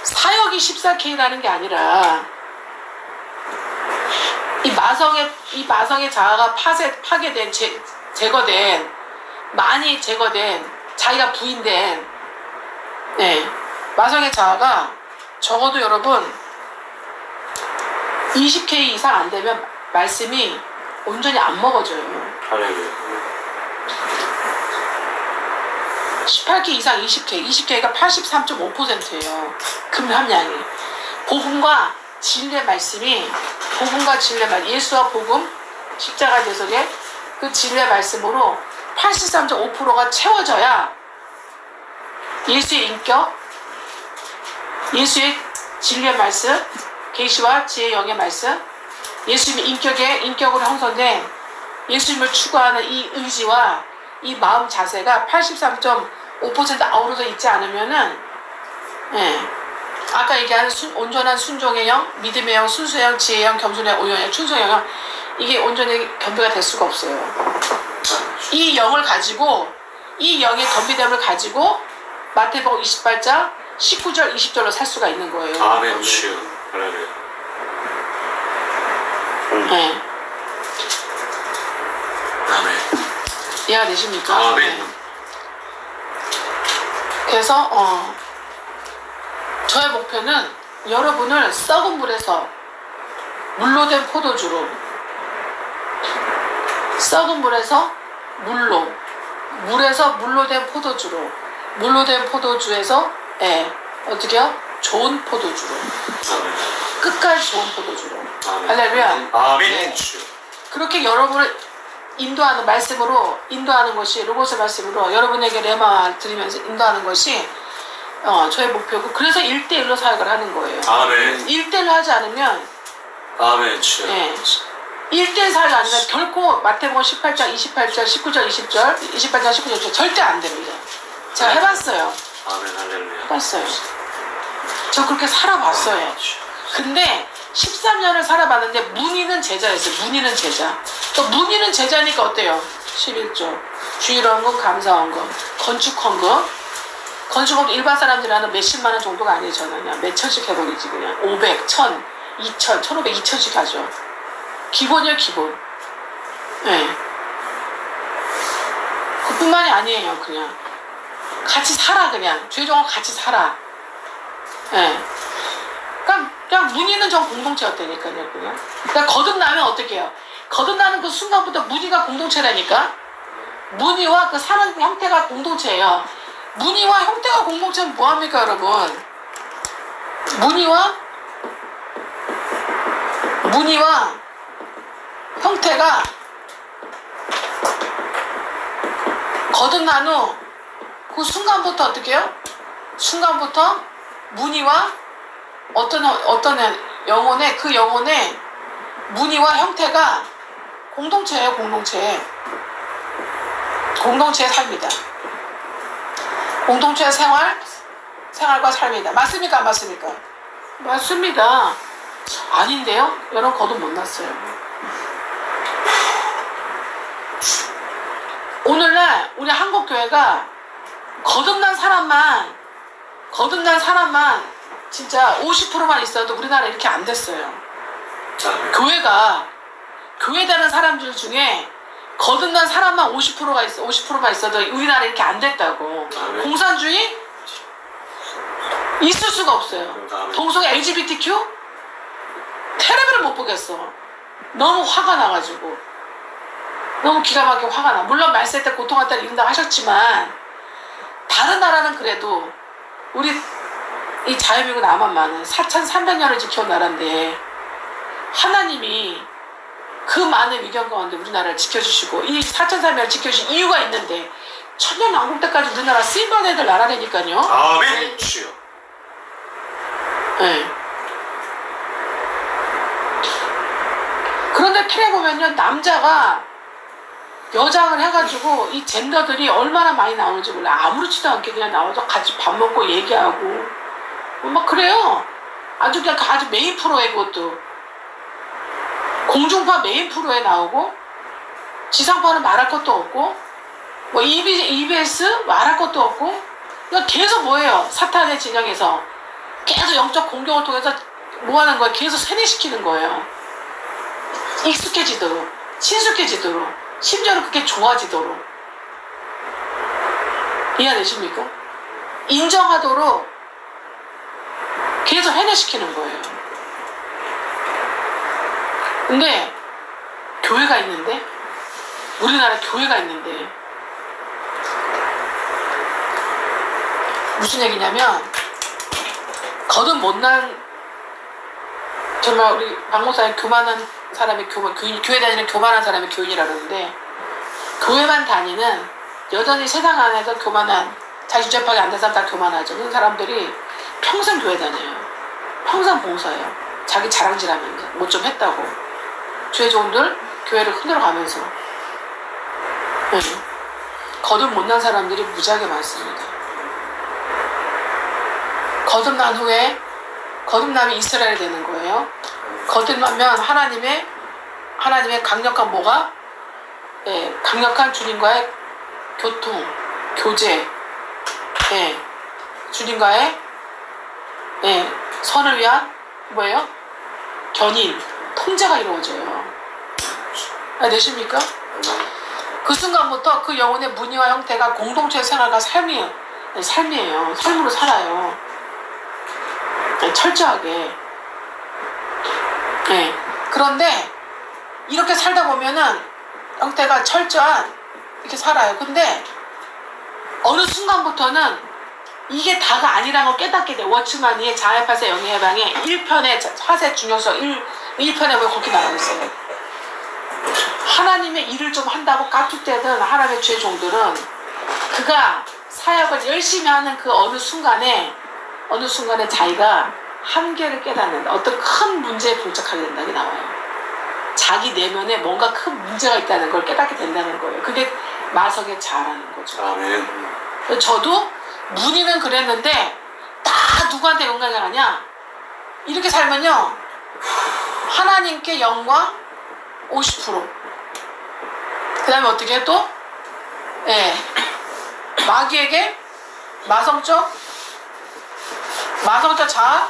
Speaker 1: 사역이 14K라는 게 아니라 이 마성의 자아가 파괴된, 제거된, 많이 제거된, 자기가 부인된, 네, 마성의 자아가 적어도 여러분 20K 이상 안 되면 말씀이 온전히 안 먹어져요.
Speaker 2: 할렐루야.
Speaker 1: 18K 이상 20K가 83.5%예요. 금 함량이. 복음과 진리의 말씀이, 예수와 복음, 십자가 대속의 그 진리의 말씀으로 83.5%가 채워져야 예수의 인격, 예수의 진리의 말씀, 계시와 지혜의 영의 말씀, 예수님의 인격으로 형성된 예수님을 추구하는 이 의지와 이 마음 자세가 83.5% 아우러져 있지 않으면은, 예, 아까 얘기하는 온전한 순종의 영, 믿음의 영, 순수의 영, 지혜의 영, 겸손의 영, 오용의 영, 충성의 영, 이게 온전히 겸비가 될 수가 없어요. 이 영을 가지고, 이 영의 겸비됨을 가지고 마태복음 28장 19절 20절로 살 수가 있는 거예요.
Speaker 2: 아멘 주여. 할렐루야.
Speaker 1: 네.
Speaker 2: 아멘.
Speaker 1: 이해가 되십니까?
Speaker 2: 아멘.
Speaker 1: 네. 그래서 저의 목표는 여러분을 썩은 물에서 물로 된 포도주로, 썩은 물에서 물로 된 포도주로, 물로 된 포도주에서 어떻게요? 좋은 포도주로,
Speaker 2: 아멘.
Speaker 1: 끝까지 좋은 포도주로.
Speaker 2: 아멘.
Speaker 1: 할렐루야.
Speaker 2: 아멘 주여.
Speaker 1: 그렇게 여러분을 인도하는 말씀으로, 인도하는 것이, 로고스 말씀으로 여러분에게 레마 드리면서 인도하는 것이 저의 목표고, 그래서 1대1로 사역을 하는 거예요.
Speaker 2: 아멘.
Speaker 1: 1대1로 하지 않으면,
Speaker 2: 아멘 주여.
Speaker 1: 1대1 사역 아니면 결코 마태복음 18장 28절 19절 20절 28장 19절 절대 안 됩니다. 제가 해봤어요.
Speaker 2: 아멘 할렐루야.
Speaker 1: 해봤어요. 저 그렇게 살아봤어요. 근데 13년을 살아봤는데 문의는 제자였어요. 문의는 제자. 또 문의는 제자니까 어때요? 11조, 주일원금, 감사원금, 건축헌금. 건축헌금 일반 사람들이 하는 몇십만 원 정도가 아니에요. 저는 그냥 몇 천씩 해버리지. 그냥 500, 1000, 2000, 1500, 2000씩 하죠. 기본이에요, 기본. 예. 그뿐만이 아니에요, 그냥. 같이 살아, 그냥. 죄종하고 같이 살아. 예. 그냥 문의는 전 공동체였다니까요, 그냥. 그러니까 거듭나면 어떻게 해요? 거듭나는 그 순간부터 문의가 공동체라니까? 문의와 그 사는 형태가 공동체예요. 문의와 형태가 공동체는 뭐합니까, 여러분? 문의와 형태가 거듭난 후 그 순간부터 어떻게 해요? 순간부터 문의와 어떤 영혼의 그 영혼의 문의와 형태가 공동체예요, 공동체. 공동체의 삶이다. 공동체의 생활과 삶이다. 맞습니까, 안 맞습니까? 맞습니다. 아닌데요? 여러분 거듭 못 났어요. 오늘날 우리 한국교회가 거듭난 사람만 진짜 50%만 있어도 우리나라 이렇게 안 됐어요. 교회가 교회 다는 사람들 중에 거듭난 사람만 50%만 있어도 우리나라 이렇게 안 됐다고. 공산주의 있을 수가 없어요. 동성 LGBTQ 텔레비를 못 보겠어. 너무 화가 나가지고. 너무 기가 막히게 화가 나. 물론 말세 때 고통할 때를 이룬다고 하셨지만 다른 나라는 그래도 우리 이 자유민국 남한만은 4,300년을 지켜온 나라인데 하나님이 그 많은 위경 가운데 우리나라를 지켜주시고 이 4,300년을 지켜주신 이유가 있는데 천년왕국 때까지 우리나라 쓰임받은 애들 나라라니까요.
Speaker 2: 아멘 주여.
Speaker 1: 네. 그런데 틀에 보면요, 남자가 여장을 해가지고 이 젠더들이 얼마나 많이 나오는지 몰라. 아무렇지도 않게 그냥 나와서 같이 밥 먹고 얘기하고 막 그래요. 아주 그냥 아주 메인 프로에 그것도 공중파 메인 프로에 나오고 지상파는 말할 것도 없고 뭐 EBS 말할 것도 없고 그냥 계속 뭐예요? 사탄의 진영에서 계속 영적 공격을 통해서 뭐 하는 거예요? 계속 세뇌시키는 거예요. 익숙해지도록, 친숙해지도록, 심지어는 그게 좋아지도록. 이해되십니까? 인정하도록 계속 해내시키는 거예요. 근데 교회가 있는데, 우리나라 교회가 있는데 무슨 얘기냐면 거듭 못난 정말 우리 박목사님 교만한 사람이 교회 다니는 교만한 사람이 교인이라 그러는데 교회만 다니는 여전히 세상 안에서 교만한 자기 주체파악이 안 된 사람 다 교만하죠. 그런 사람들이 평생 교회 다녀요. 평생 봉사해요. 자기 자랑질하면서 뭐 좀 했다고 죄종들 교회를 흔들어 가면서 거듭 못난 사람들이 무지하게 많습니다. 거듭난 후에 거듭남이 이스라엘이 되는 거예요. 거듭나면 하나님의 강력한 뭐가? 예, 강력한 주님과의 교통, 교제, 예, 주님과의 선을 위한 뭐예요? 견인, 통제가 이루어져요. 되십니까? 그 순간부터 그 영혼의 문의와 형태가 공동체의 생활과 삶이에요. 삶으로 살아요. 철저하게. 그런데 이렇게 살다 보면은 형태가 철저한 이렇게 살아요. 근데 어느 순간부터는 이게 다가 아니라는 걸 깨닫게 돼. 워츠만이의 자해파세 영해방의 1편의 화세 중요성 1편에 보면 그렇게 나와 있어요. 하나님의 일을 좀 한다고 까투때는 하나님의 죄 종들은 그가 사역을 열심히 하는 그 어느 순간에 자기가 한계를 깨닫는다. 어떤 큰 문제에 봉착하게 된다는 게 나와요. 자기 내면에 뭔가 큰 문제가 있다는 걸 깨닫게 된다는 거예요. 그게 마석의 자아라는 거죠.
Speaker 2: 아멘.
Speaker 1: 저도 문의는 그랬는데 다 누구한테 영광이 가냐? 이렇게 살면요. 하나님께 영광 50%. 그 다음에 어떻게 해 또? 마귀에게 마성적 자아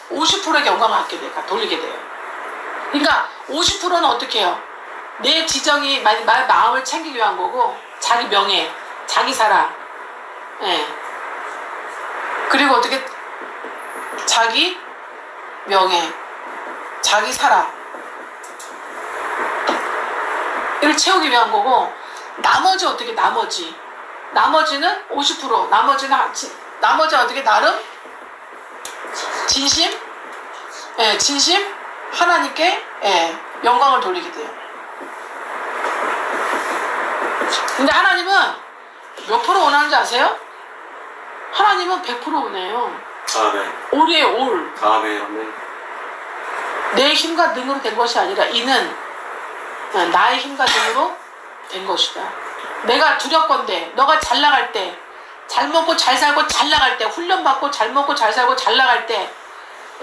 Speaker 1: 50%의 영광을 갖게 돼요. 돌리게 돼요. 그러니까 50%는 어떻게 해요? 내 지정이 마음을 챙기기 위한 거고, 자기 명예, 자기 사랑, 예. 그리고 어떻게 자기 명예, 자기 사랑 이를 채우기 위한 거고, 나머지 어떻게 나머지는 50%, 나머지 어떻게 나름 진심, 예, 진심 하나님께 예, 영광을 돌리게 돼요. 근데 하나님은 몇 프로 원하는지 아세요? 하나님은 100% 원해요.
Speaker 2: 아멘.
Speaker 1: 올이에요, 올.
Speaker 2: 아멘.
Speaker 1: 내 힘과 능으로 된 것이 아니라 이는 나의 힘과 능으로 된 것이다. 내가 두렵건대 너가 잘 나갈 때, 잘 먹고 잘 살고 잘 나갈 때, 훈련 받고 잘 먹고 잘 살고 잘 나갈 때,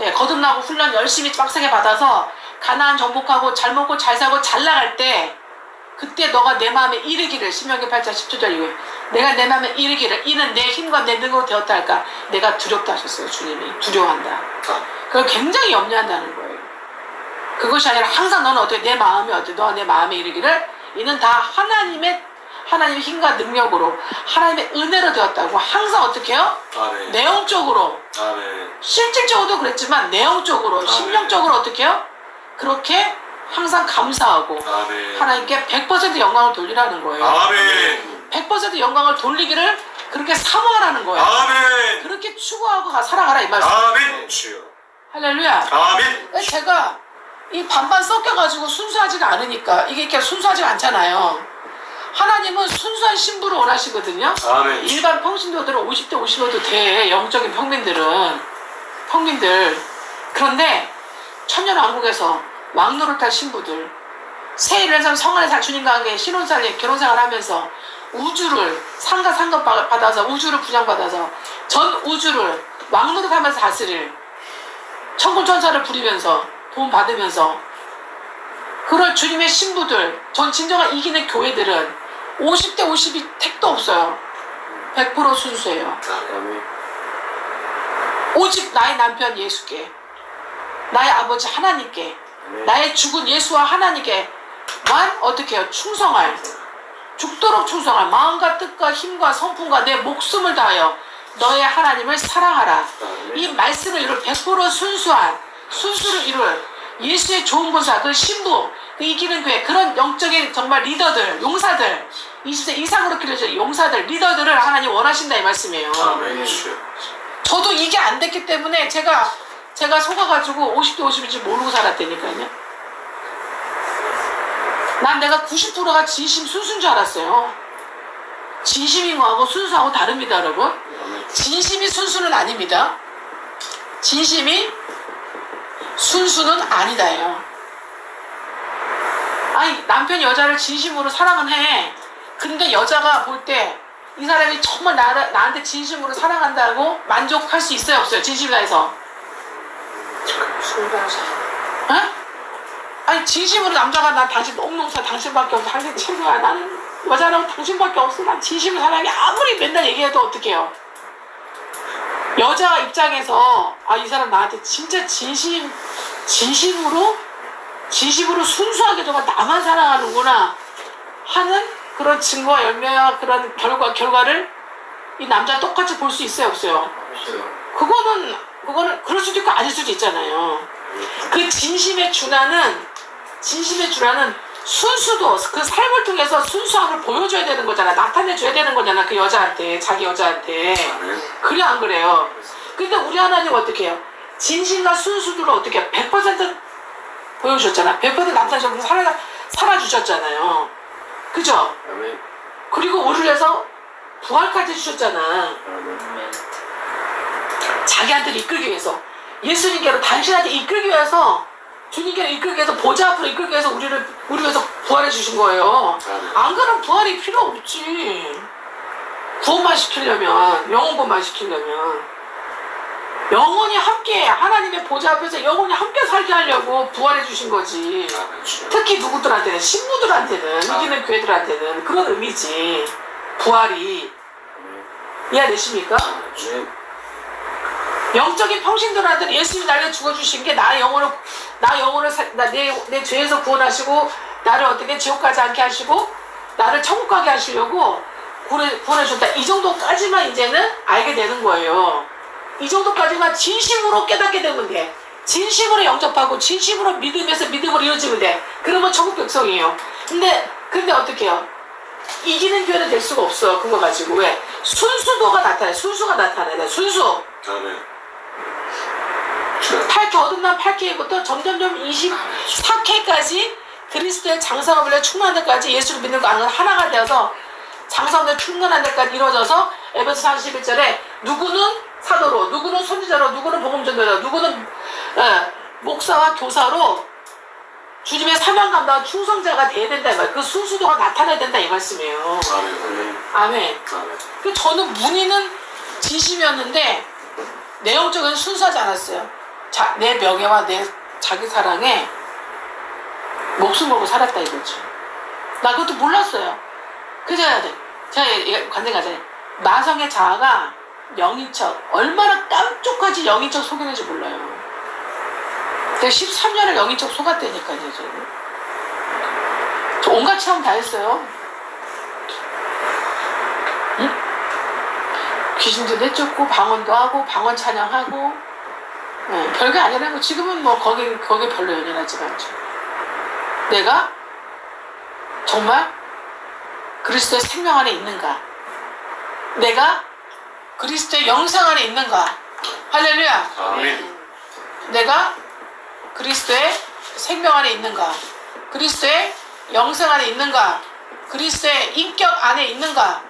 Speaker 1: 예, 거듭나고 훈련 열심히 빡세게 받아서 가나안 정복하고 잘 먹고 잘 살고 잘 나갈 때, 그때 너가 내 마음에 이르기를, 신명기 8장 10절 이후에 내가 내 마음에 이르기를 이는 내 힘과 내 능으로 되었다 할까? 내가 두렵다 하셨어요. 주님이 두려워한다. 그걸 굉장히 염려한다는 거예요. 그것이 아니라 항상 너는 어때? 내 마음이 어때? 너가 내 마음에 이르기를 이는 다 하나님의 힘과 능력으로 하나님의 은혜로 되었다고 항상 어떻게 해요?
Speaker 2: 아멘.
Speaker 1: 내용적으로,
Speaker 2: 아멘.
Speaker 1: 실질적으로도 그랬지만 내용적으로,
Speaker 2: 아멘.
Speaker 1: 심령적으로 어떻게 해요? 그렇게 항상 감사하고
Speaker 2: 아멘.
Speaker 1: 하나님께 100% 영광을 돌리라는 거예요.
Speaker 2: 아멘.
Speaker 1: 100% 영광을 돌리기를 그렇게 사모하라는 거예요.
Speaker 2: 아멘.
Speaker 1: 그렇게 추구하고 살아가라 이 말씀.
Speaker 2: 아멘. 주여.
Speaker 1: 할렐루야.
Speaker 2: 아멘.
Speaker 1: 제가 이 반반 섞여가지고 순수하지가 않으니까 이게 이렇게 순수하지가 않잖아요. 하나님은 순수한 신부를 원하시거든요.
Speaker 2: 아멘.
Speaker 1: 일반 평신도들은 50대 50여도 돼. 영적인 평민들. 그런데 천년왕국에서 왕노릇할 신부들, 새 일어나서 성 안에 살 주님과 함께 신혼살림 결혼생활 하면서 우주를 상급 받아서 우주를 분양받아서 전 우주를 왕노릇하면서 다스릴 천군 천사를 부리면서 돈 받으면서 그럴 주님의 신부들, 전 진정한 이기는 교회들은 50대 50이 택도 없어요. 100% 순수해요.
Speaker 2: 아멘.
Speaker 1: 오직 나의 남편 예수께, 나의 아버지 하나님께, 나의 죽은 예수와 하나님께만 어떻게 해요? 충성할, 죽도록 충성할 마음과 뜻과 힘과 성품과 내 목숨을 다하여 너의 하나님을 사랑하라. 이 말씀을 이룰 100% 순수를 이룰 예수의 좋은 본사, 그 신부, 그 이기는 교회, 그런 영적인 정말 리더들, 용사들, 20세 이상으로 길러질 용사들, 리더들을 하나님 원하신다 이 말씀이에요.
Speaker 2: 아멘.
Speaker 1: 저도 이게 안 됐기 때문에 제가 속아가지고 50대 50인지 모르고 살았다니까요. 난 내가 90%가 진심 순수인 줄 알았어요. 진심인 거하고 순수하고 다릅니다, 여러분. 진심이 순수는 아닙니다. 진심이 순수는 아니다예요. 아니, 남편이 여자를 진심으로 사랑은 해. 근데 여자가 볼 때 이 사람이 정말 나한테 진심으로 사랑한다고 만족할 수 있어요, 없어요? 진심이 다해서. 어? 아니, 진심으로 남자가 난 당신 너무너무 사랑해. 당신밖에 없어. 당신 최고야. 나는 여자라고 당신밖에 없어. 난 진심으로 사랑해. 아무리 맨날 얘기해도 어떡해요. 여자 입장에서 이 사람 나한테 진짜 진심으로 순수하게 정말 나만 사랑하는구나 하는 그런 증거와 열매와 그런 결과를 이 남자 똑같이 볼 수 있어요, 없어요? 그거는 그럴 수도 있고 아닐 수도 있잖아요. 그 진심의 준하는 순수도 그 삶을 통해서 순수함을 보여줘야 되는 거잖아. 나타내줘야 되는 거잖아. 그 여자한테, 자기 여자한테. 그래 안 그래요? 근데 우리 하나님 어떻게 해요? 진심과 순수를 어떻게 해요? 100% 보여주셨잖아. 100% 남편처럼 살아주셨잖아요. 그죠? 그리고 우리를 위해서 부활까지 해주셨잖아. 자기한테를 이끌기 위해서, 예수님께로 당신한테 이끌기 위해서, 주님께로 이끌기 위해서, 보좌 앞으로 이끌기 위해서 우리 위해서 부활해 주신 거예요. 안 그러면 부활이 필요 없지. 구원만 시키려면, 영혼구원만 시키려면 영원히 함께 하나님의 보좌 앞에서 영원히 함께 살게 하려고 부활해 주신 거지. 특히 누구들한테는, 신부들한테는, 이기는 교회들한테는 그런 의미지. 부활이. 이해되십니까? 영적인 평신들한테는 예수님이 나를 죽어주신 게 나의 나 영혼을 내 죄에서 구원하시고 나를 어떻게 지옥 가지 않게 하시고 나를 천국 가게 하시려고 구원해준다. 이 정도까지만 이제는 알게 되는 거예요. 이 정도까지만 진심으로 깨닫게 되면 돼. 진심으로 영접하고 진심으로 믿음에서 믿음으로 이루어지면 돼. 그러면 천국 백성이에요. 근데 어떻게 해요? 이기는 교회는 될 수가 없어. 그거 가지고. 왜? 순수도가 나타나요. 순수가 나타나야 돼. 순수.
Speaker 2: 아멘.
Speaker 1: 8K 거듭난 8K부터 점점점 24K까지 그리스도의 장성함을 충만한 데까지 예수를 믿는 거 하나가 되어서 장성함을 충만한 데까지 이루어져서 에베소 41절에 누구는 사도로, 누구는 선지자로, 누구는 복음전도자로, 누구는 목사와 교사로 주님의 사명 감당한 충성자가 돼야 된다 이 말. 그 순수도가 나타나야 된다 이 말씀이에요.
Speaker 2: 아멘.
Speaker 1: 아멘.
Speaker 2: 아멘.
Speaker 1: 그 저는 문의는 진심이었는데 내용적인 순수하지 않았어요. 내 명예와 내 자기 사랑에 목숨 걸고 살았다 이거죠. 나 그것도 몰랐어요. 제가 관전 가잖아요. 마성의 자아가 영인척 얼마나 깜짝하지 영인척 속이는지 몰라요. 내가 13년을 영인척 속았다니까요. 저는. 저 온갖 체험 다 했어요. 응? 귀신도 내쫓고 방언도 하고 방언 찬양하고 별게 아니라고. 지금은 뭐 거기 별로 연연하지가 않죠. 내가 정말 그리스도의 생명 안에 있는가? 내가 그리스도의 영생 안에 있는가? 할렐루야.
Speaker 2: 아멘.
Speaker 1: 내가 그리스도의 생명 안에 있는가? 그리스도의 영생 안에 있는가? 그리스도의 인격 안에 있는가?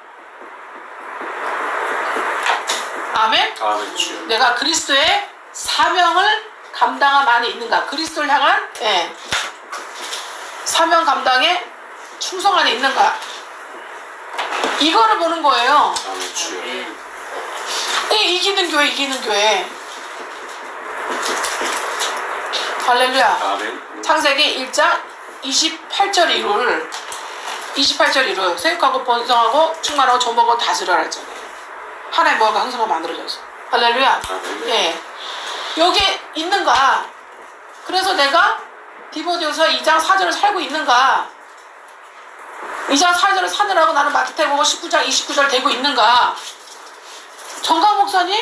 Speaker 1: 아멘?
Speaker 2: 아멘 주여.
Speaker 1: 내가 그리스도의 사명을 감당함 안에 있는가? 그리스도를 향한 사명 감당의 충성 안에 있는가? 이거를 보는 거예요.
Speaker 2: 아멘 주여.
Speaker 1: 이기는 교회. 할렐루야.
Speaker 2: 아멘.
Speaker 1: 창세기 1장 28절 이후를 28절 이후 생육하고 번성하고 충만하고 존버하고 다스려라 했잖아요. 하나의 뭐가 항상 만들어져서. 할렐루야.
Speaker 2: 아멘.
Speaker 1: 예. 여기에 있는가? 그래서 내가 디모데후서 2장 4절을 살고 있는가? 2장 4절을 사느라고 나는 마태복음 19장 29절 되고 있는가? 정강 목사님?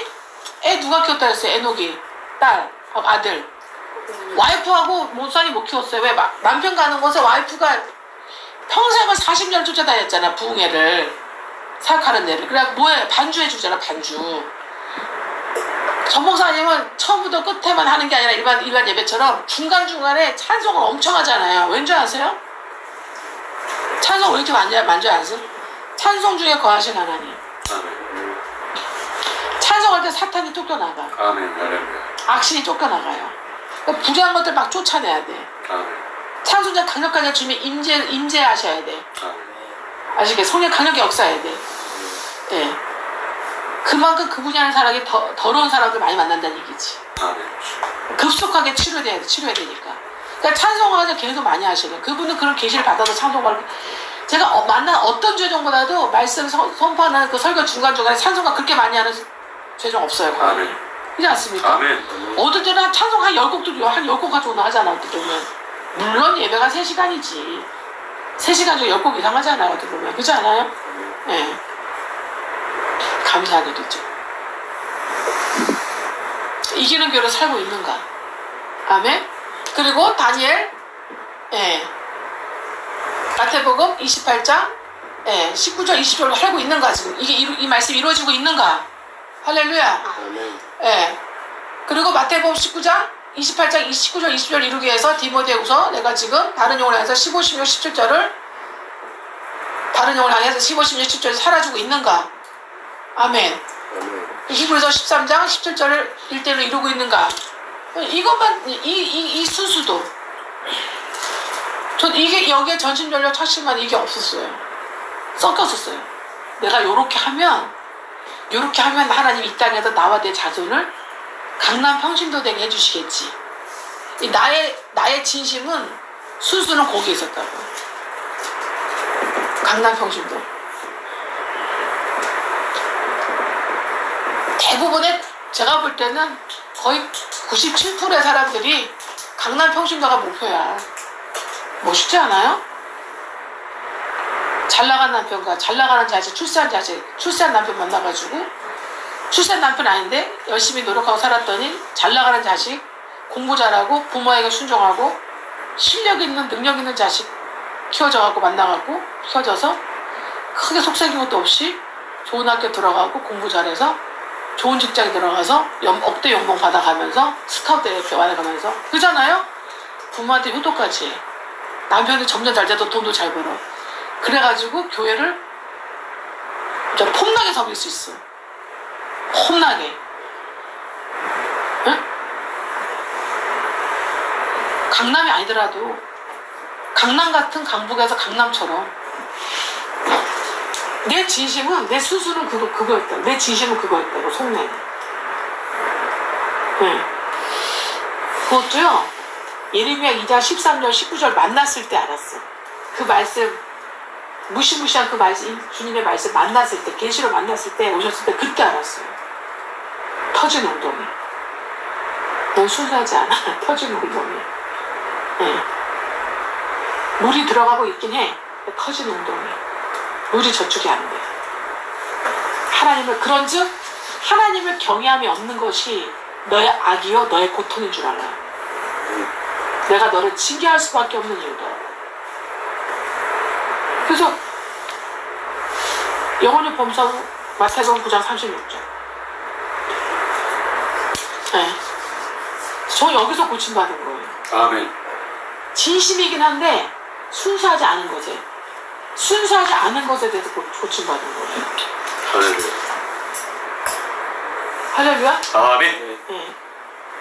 Speaker 1: 애 누가 키웠다 했어요? 에녹이. 딸, 아들. 와이프하고 목사님 못 키웠어요. 왜? 남편 가는 곳에 와이프가 평생을 40년 쫓아다녔잖아. 부흥회를. 사역하는 데를. 그래 뭐해? 반주 해주잖아. 반주. 전 목사님은 처음부터 끝에만 하는 게 아니라 일반 예배처럼 중간중간에 찬송을 엄청 하잖아요. 왠지 아세요? 찬송 왜 이렇게 많지 않으세요? 찬송 중에 거하신 하나님.
Speaker 2: 아멘.
Speaker 1: 찬송할 때 사탄이 쫓겨나가.
Speaker 2: 아멘. 할렐루야.
Speaker 1: 악신이 쫓겨나가요. 그러니까 부정한 것들 막 쫓아내야 돼.
Speaker 2: 아멘.
Speaker 1: 찬송자 강력하게 주님이 임재하셔야 돼.
Speaker 2: 아멘.
Speaker 1: 아시겠어요? 성령 강력히 역사해야 돼. 예. 그만큼 그분이 하는 사람이 더러운 사람들 많이 만난다는 얘기지.
Speaker 2: 아멘.
Speaker 1: 급속하게 치료해야 되니까. 그러니까 찬송을 계속 많이 하시는. 그분은 그런 계시를 받아서 찬송을. 제가 만난 어떤 죄종보다도 말씀 선포하는 그 설교 중간중간에 찬송가 그렇게 많이 하는 죄종 없어요. 거의.
Speaker 2: 아멘.
Speaker 1: 그렇지 않습니까?
Speaker 2: 아멘.
Speaker 1: 어떨 때는 찬송 한 10곡도 한 10곡 가지고 하잖아. 어떨 때는. 물론 예배가 3시간이지. 3시간 중에 10곡 이상 하잖아요. 어떻게 보면. 그렇지 않아요? 예. 감사한 일이죠. 이기는 교회를 살고 있는가? 아멘. 그리고 다니엘, 마태복음 28장, 19절 20절로 살고 있는가? 지금 이 말씀이 이루어지고 있는가? 할렐루야.
Speaker 2: 아멘.
Speaker 1: 그리고 마태복음 19장 28장 19절 20절 이루기 위해서 디모데후서 내가 지금 다른 용어를 해서 15, 16, 17절을 다른 용어를 향해서 15, 16, 17절을 살아주고 있는가? 아멘. 히브리서 13장 17절을 1대로 이루고 있는가? 이것만 이 순수도. 전 이게 여기에 전심전력 첫심만 이게 없었어요. 섞였었어요. 내가 요렇게 하면 하나님 이 땅에서 나와 내 자손을 강남 평신도 되게 해주시겠지. 나의 진심은 순수는 거기에 있었다고. 강남 평신도. 대부분의 제가 볼 때는 거의 97%의 사람들이 강남 평신도가 목표야. 멋있지 않아요? 잘 나간 남편과 잘 나가는 자식, 출산 남편 만나가지고 출산 남편 아닌데 열심히 노력하고 살았더니 잘 나가는 자식, 공부 잘하고 부모에게 순종하고 실력 있는 능력 있는 자식 키워져갖고 만나갖고 키워져서 크게 속삭인 것도 없이 좋은 학교 들어가고 공부 잘해서 좋은 직장에 들어가서 억대 연봉 받아가면서 스카우트 대회 받아가면서 그잖아요? 부모한테 효도까지 해. 남편이 점점 잘 돼도 돈도 잘 벌어. 그래가지고 교회를 좀 폼나게 섬길 수 있어. 폼나게. 응? 강남이 아니더라도 강남 같은 강북에서 강남처럼 내 진심은 내 수수는 그거였다. 내 진심은 그거였다고 속내. 응. 그것도요. 예레미야 2장 13절 19절 만났을 때 알았어. 그 말씀 무시무시한 그 말씀 주님의 말씀 만났을 때 계시로 만났을 때 오셨을 때 그때 알았어요. 터진 웅덩이. 넌 순수하지 않아. 터진 웅덩이. 네. 물이 들어가고 있긴 해. 터진 웅덩이. 물이 저쪽이 안 돼. 하나님을 그런즉 하나님을 경외함이 없는 것이 너의 악이요 너의 고통인 줄 알아. 내가 너를 징계할 수밖에 없는 이유다. 그래서 영혼의 범사고 마태복음 9장 36절. 네. 저 여기서 고침받은 거예요.
Speaker 2: 아멘.
Speaker 1: 진심이긴 한데 순수하지 않은 거지. 순수하지 않은 것에 대해서 고침받은 거예요.
Speaker 2: 할렐루야.
Speaker 1: 할렐루야?
Speaker 2: 아멘.
Speaker 1: 네.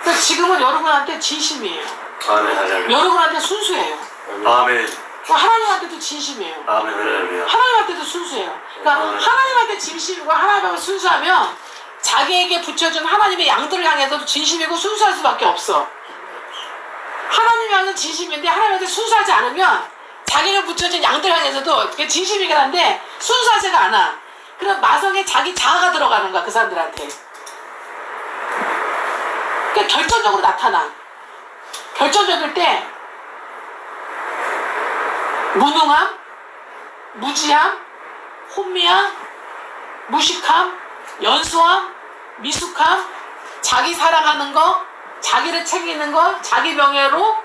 Speaker 1: 그러니까 지금은 여러분한테 진심이에요.
Speaker 2: 아멘. 할렐루야.
Speaker 1: 여러분한테 순수해요.
Speaker 2: 아멘.
Speaker 1: 하나님한테도 진심이에요.
Speaker 2: 아멘. 할렐루야.
Speaker 1: 하나님한테도 순수해요. 그러니까 하나님한테 진심이고 하나님하고 순수하면 자기에게 붙여준 하나님의 양들을 향해서도 진심이고 순수할 수밖에 없어. 하나님 향은 진심인데 하나님한테 순수하지 않으면 자기가 붙여진 양들 향해서도 진심이긴 한데 순수하지가 않아. 그럼 마성에 자기 자아가 들어가는 거야 그 사람들한테. 그러니까 결정적으로 나타나. 결정적일 때 무능함, 무지함, 혼미함, 무식함, 연소함, 미숙함, 자기 사랑하는 거, 자기를 챙기는 거, 자기 명예로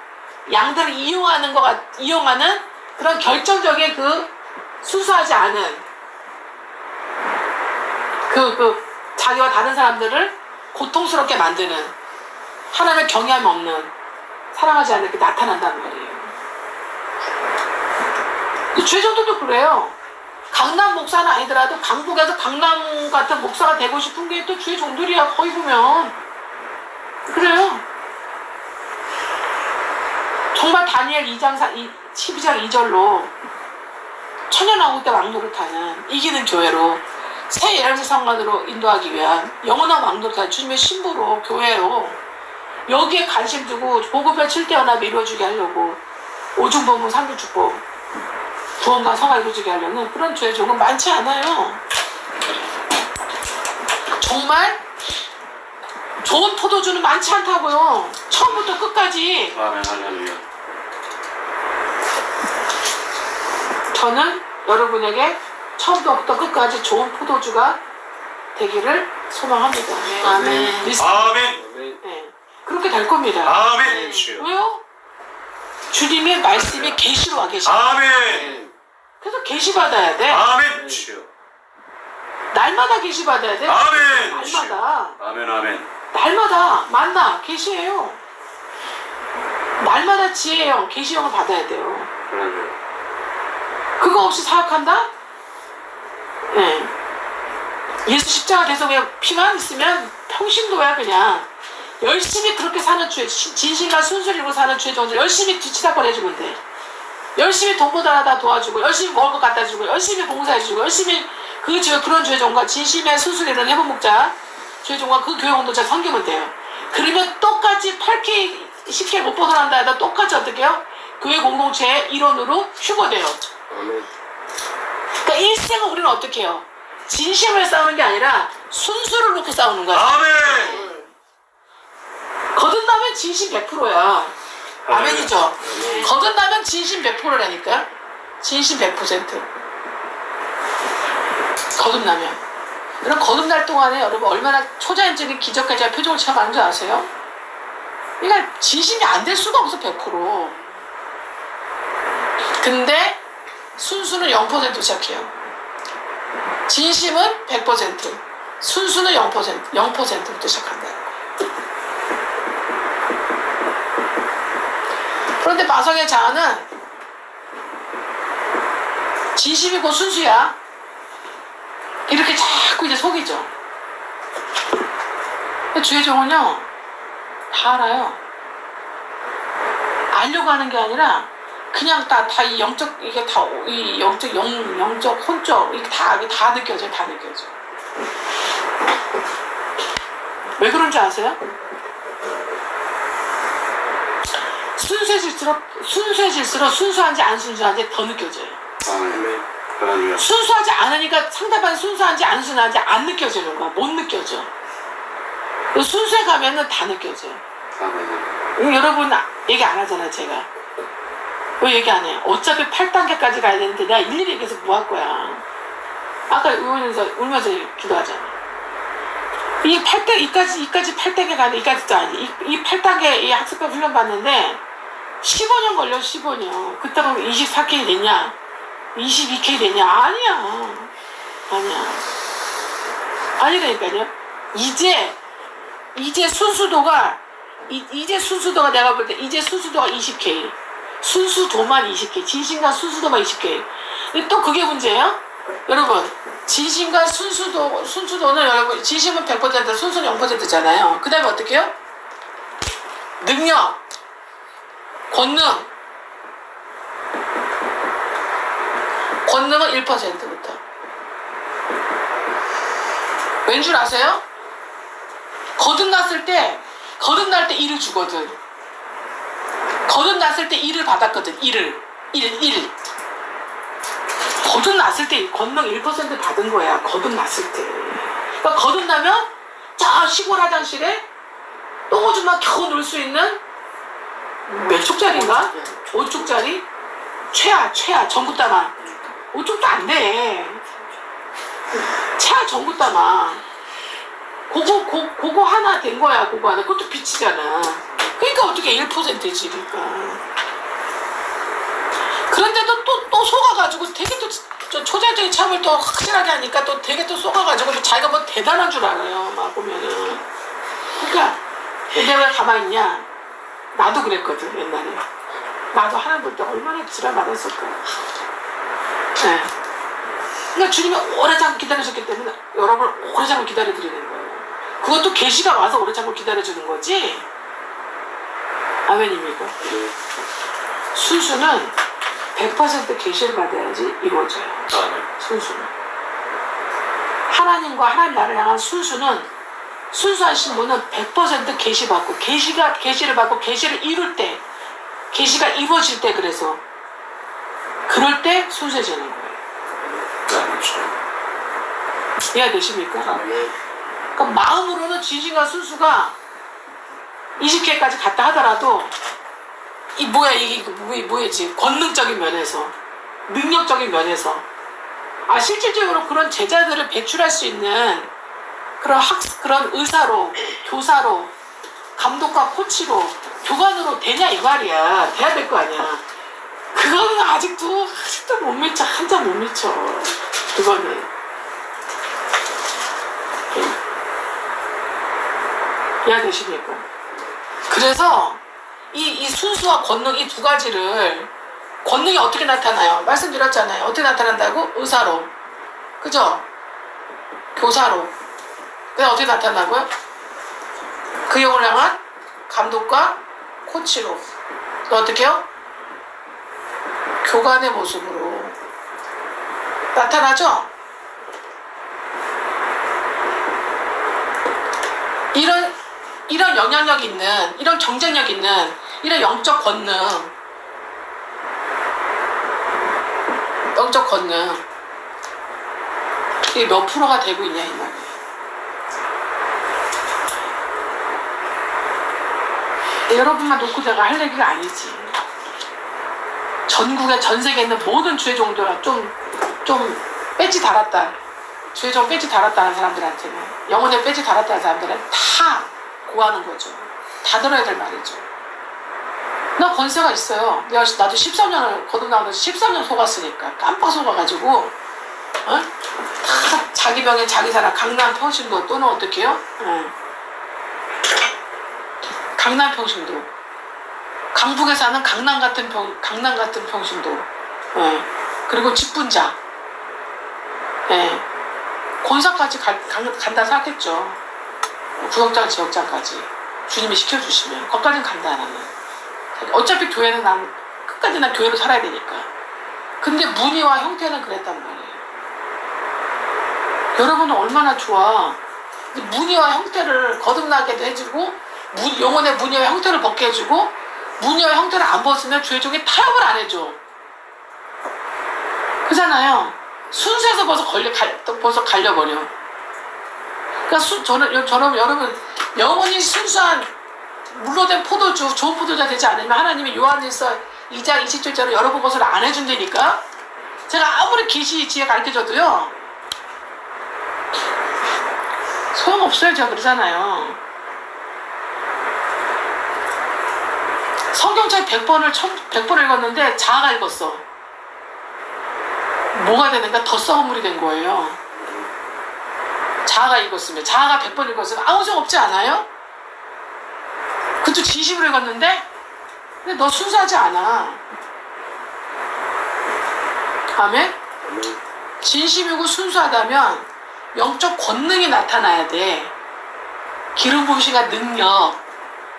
Speaker 1: 양들을 이용하는 그런 결정적인 그 순수하지 않은 자기와 다른 사람들을 고통스럽게 만드는 하나님을 경외함이 없는 사랑하지 않는 게 나타난다는 말이에요. 죄종들도 그래요. 강남 목사는 아니더라도 강북에서 강남 같은 목사가 되고 싶은 게 또 죄종들이야. 거기 보면 그래요. 정말 다니엘 12장 2절로 천연왕국 때 왕노릇하는 이기는 교회로 새 예루살렘 성관으로 인도하기 위한 영원한 왕노릇하는 주님의 신부로 교회로 여기에 관심 두고 보급의 7대 연합을 이루어주게 하려고 오중범문 상주축복 구원과 성화 이루어지게 하려는 그런 죄종은 많지 않아요. 정말 좋은 포도주는 많지 않다고요. 처음부터 끝까지.
Speaker 2: 아멘. 할렐루야.
Speaker 1: 저는 여러분에게 처음부터 끝까지 좋은 포도주가 되기를 소망합니다.
Speaker 3: 아멘.
Speaker 2: 아멘.
Speaker 1: 네. 그렇게 될 겁니다.
Speaker 2: 아멘.
Speaker 1: 왜요? 주님의 말씀이 계시로 와 계시.
Speaker 2: 아멘.
Speaker 1: 그래서 계시 받아야 돼.
Speaker 2: 아멘. 주여.
Speaker 1: 날마다 계시 받아야 돼.
Speaker 2: 아멘.
Speaker 1: 날마다.
Speaker 2: 아멘. 아멘.
Speaker 1: 날마다 만나 계시예요. 날마다 지혜형 계시형을 받아야 돼요.
Speaker 2: 할렐루야.
Speaker 1: 그거 없이 사역한다? 네. 예수 십자가 돼서 그냥 피만 있으면 평신도야 그냥. 열심히 그렇게 사는 죄, 진심과 순수를 입고 사는 죄종들 열심히 뒤치다꺼 해주면 돼. 열심히 돈 모자라다 도와주고 열심히 먹을 거 갖다 주고 열심히 봉사해주고 열심히 그런 죄종과 진심의 순수를 이루는 해본 목자 죄종과 그 교회 공동체 섬기면 돼요. 그러면 똑같이 8K 10K 못 벗어난다 해도 똑같이 어떻게 해요? 교회 공동체의 일원으로 휴거돼요. 그러니까 일생은 우리는 어떻게 해요? 진심을 싸우는 게 아니라 순수를 놓고 싸우는 거야.
Speaker 2: 아멘.
Speaker 1: 거듭나면 진심 100%야. 아멘이죠. 거듭나면 진심 100%라니까. 진심 100%. 거듭나면. 그럼 거듭날 동안에 여러분 얼마나 초자연적인 기적까지 표적을 체험하는 줄 아세요? 그러니까 진심이 안 될 수가 없어 100%. 근데 순수는 0% 시작해요. 진심은 100%, 순수는 0%부터 시작한다. 그런데 마성의 자아는 진심이고 순수야. 이렇게 자꾸 이제 속이죠. 주의 종은요, 다 알아요. 알려고 하는 게 아니라, 그냥 다 이 영적, 이게 다, 이 영적, 영적, 혼적, 이게 다 느껴져요. 다 느껴져. 왜 그런지 아세요? 순수해질수록 순수한지 안 순수한지 더 느껴져요. 순수하지 않으니까 상대방이 순수한지 안 순수한지 안 느껴지는 거야. 못 느껴져. 순수해 가면은 다 느껴져요. 여러분 얘기 안 하잖아, 제가. 왜 얘기 안 해요? 어차피 8단계까지 가야 되는데 내가 일일이 얘기해서 뭐 할 거야. 아까 울면서 기도하잖아. 이 8단계 가는, 이까지도 아니. 이 8단계 이 학습과 훈련 받는데 15년 걸려, 15년. 그때 보면 24K 됐냐? 22K 됐냐? 아니야. 아니라니까요. 이제 순수도가 내가 볼 때 이제 순수도가 20K. 순수도만 20K. 진심과 순수도만 20K. 근데 또 그게 문제예요? 여러분, 진심과 순수도는 여러분, 진심은 100%, 순수는 0%잖아요. 그 다음에 어떻게 해요? 능력, 권능은 1%부터. 왠 줄 아세요? 거듭날 때 1을 주거든. 거듭났을 때 1을 받았거든. 1. 거듭났을 때 권능 1% 받은 거야. 거듭났을 때. 그러니까 거듭나면 저 시골 화장실에 똥오줌만 겨우 놀 수 있는 몇 쪽짜리인가? 5쪽짜리? 최하 전구따마. 5쪽도 안 돼. 최하 전구따마. 그거 하나 된 거야. 그거 하나. 그것도 빛이잖아. 그러니까 어떻게 1%지, 그러니까. 그런데도 또 속아가지고 되게 또 초자연적인 체험을 또 확실하게 하니까 또 되게 또 속아가지고 또 자기가 뭐 대단한 줄 알아요. 막 보면은. 그러니까 내가 왜 가만히 있냐? 나도 그랬거든, 옛날에. 나도 하나님 볼 때 얼마나 지랄 받았을까. 네. 그러니까 주님이 오래 잠깐 기다리셨기 때문에 여러분을 오래 잠깐 기다려드리는 거예요. 그것도 계시가 와서 오래 잠깐 기다려주는 거지. 아멘입니까? 순수는 100% 계시를 받아야지 이루어져요. 순수는. 하나님과 하나님 나라를 향한 순수한 신분은 100% 계시받고, 계시를 받고 계시를 이룰 때, 계시가 이루어질 때, 그래서 그럴 때 순수해지는 거예요. 이해되십니까? 그러니까 마음으로는 진심과 순수가 20개까지 갔다 하더라도 이게 뭐야지? 권능적인 면에서, 능력적인 면에서, 실질적으로 그런 제자들을 배출할 수 있는 그런 의사로, 교사로, 감독과 코치로, 교관으로 되냐 이 말이야. 돼야 될 거 아니야. 그거는 아직도 못 미쳐. 한참 못 미쳐. 그거는. 이해되십니까? 그래서 이 순수와 권능, 이 두 가지를, 권능이 어떻게 나타나요? 말씀드렸잖아요. 어떻게 나타난다고? 의사로. 그죠? 교사로. 그냥 어떻게 나타나고요? 그 영을 향한 감독과 코치로. 또 어떻게 해요? 교관의 모습으로 나타나죠? 이런 영향력 있는, 이런 경쟁력 있는, 이런 영적 권능, 이게 몇 프로가 되고 있냐 이 말이에요. 여러분만 놓고 제가 할 얘기가 아니지. 전국에 전 세계에 있는 모든 주의종들 좀 배지 달았다. 주의종 배지 달았다는 사람들한테는, 영혼의 배지 달았다는 사람들은 다 고하는 거죠. 다 들어야 될 말이죠. 나 권세가 있어요. 나도 13년을 거듭나면서 13년 속았으니까 깜빡 속아가지고 다 자기 병에 자기 사람. 강남 평신도 또는 어떻게 해요? 강남 평신도, 강북에 사는 강남 같은 평신도, 그리고 직분자, 권사까지 간다 생각했죠. 구역장 지역장까지 주님이 시켜주시면 거기까지는 간다. 나는 어차피 교회는 난 끝까지 난 교회로 살아야 되니까. 근데 문의와 형태는 그랬단 말이에요. 여러분은 얼마나 좋아. 문의와 형태를 거듭나게도 해주고, 영혼의 문의와 형태를 벗게 해주고, 문의와 형태를 안 벗으면 죄종이 타협을 안 해줘. 그잖아요. 순수해서 벌써 갈려버려. 그러니까 저는 여러분, 영혼이 순수한 물로 된 포도주, 좋은 포도주가 되지 않으면 하나님이 요한일서 2장 20절대로 여러분 것을 안 해준다니까. 제가 아무리 계시 지혜 가르쳐줘도요, 소용없어요. 제가 그러잖아요. 성경책 100번 읽었는데 자아가 읽었어. 뭐가 되는가? 더 썩은 물이 된 거예요. 자아가 읽었으면, 자아가 100번 읽었으면 아무 소용 없지 않아요? 그것도 진심으로 읽었는데, 근데 너 순수하지 않아. 아멘? 진심이고 순수하다면 영적 권능이 나타나야 돼. 기름 부으심과 능력,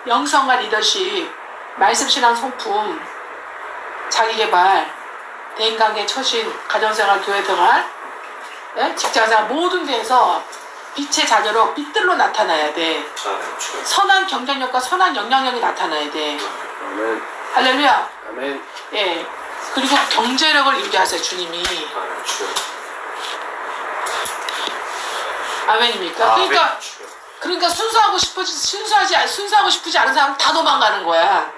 Speaker 1: 영성과 리더십, 말씀신앙 성품, 자기개발, 대인관계, 처신, 가정생활, 교회생활, 직장생활 모든 데에서 빛의 자녀로 빛들로 나타나야 돼. 선한 경쟁력과 선한 영향력이 나타나야 돼.
Speaker 2: 아멘.
Speaker 1: 할렐루야.
Speaker 2: 아멘.
Speaker 1: 예. 그리고 경제력을 이루게 하세요, 주님이. 아멘입니까? 그러니까 순수하고 싶지 않은 사람은 다 도망가는 거야.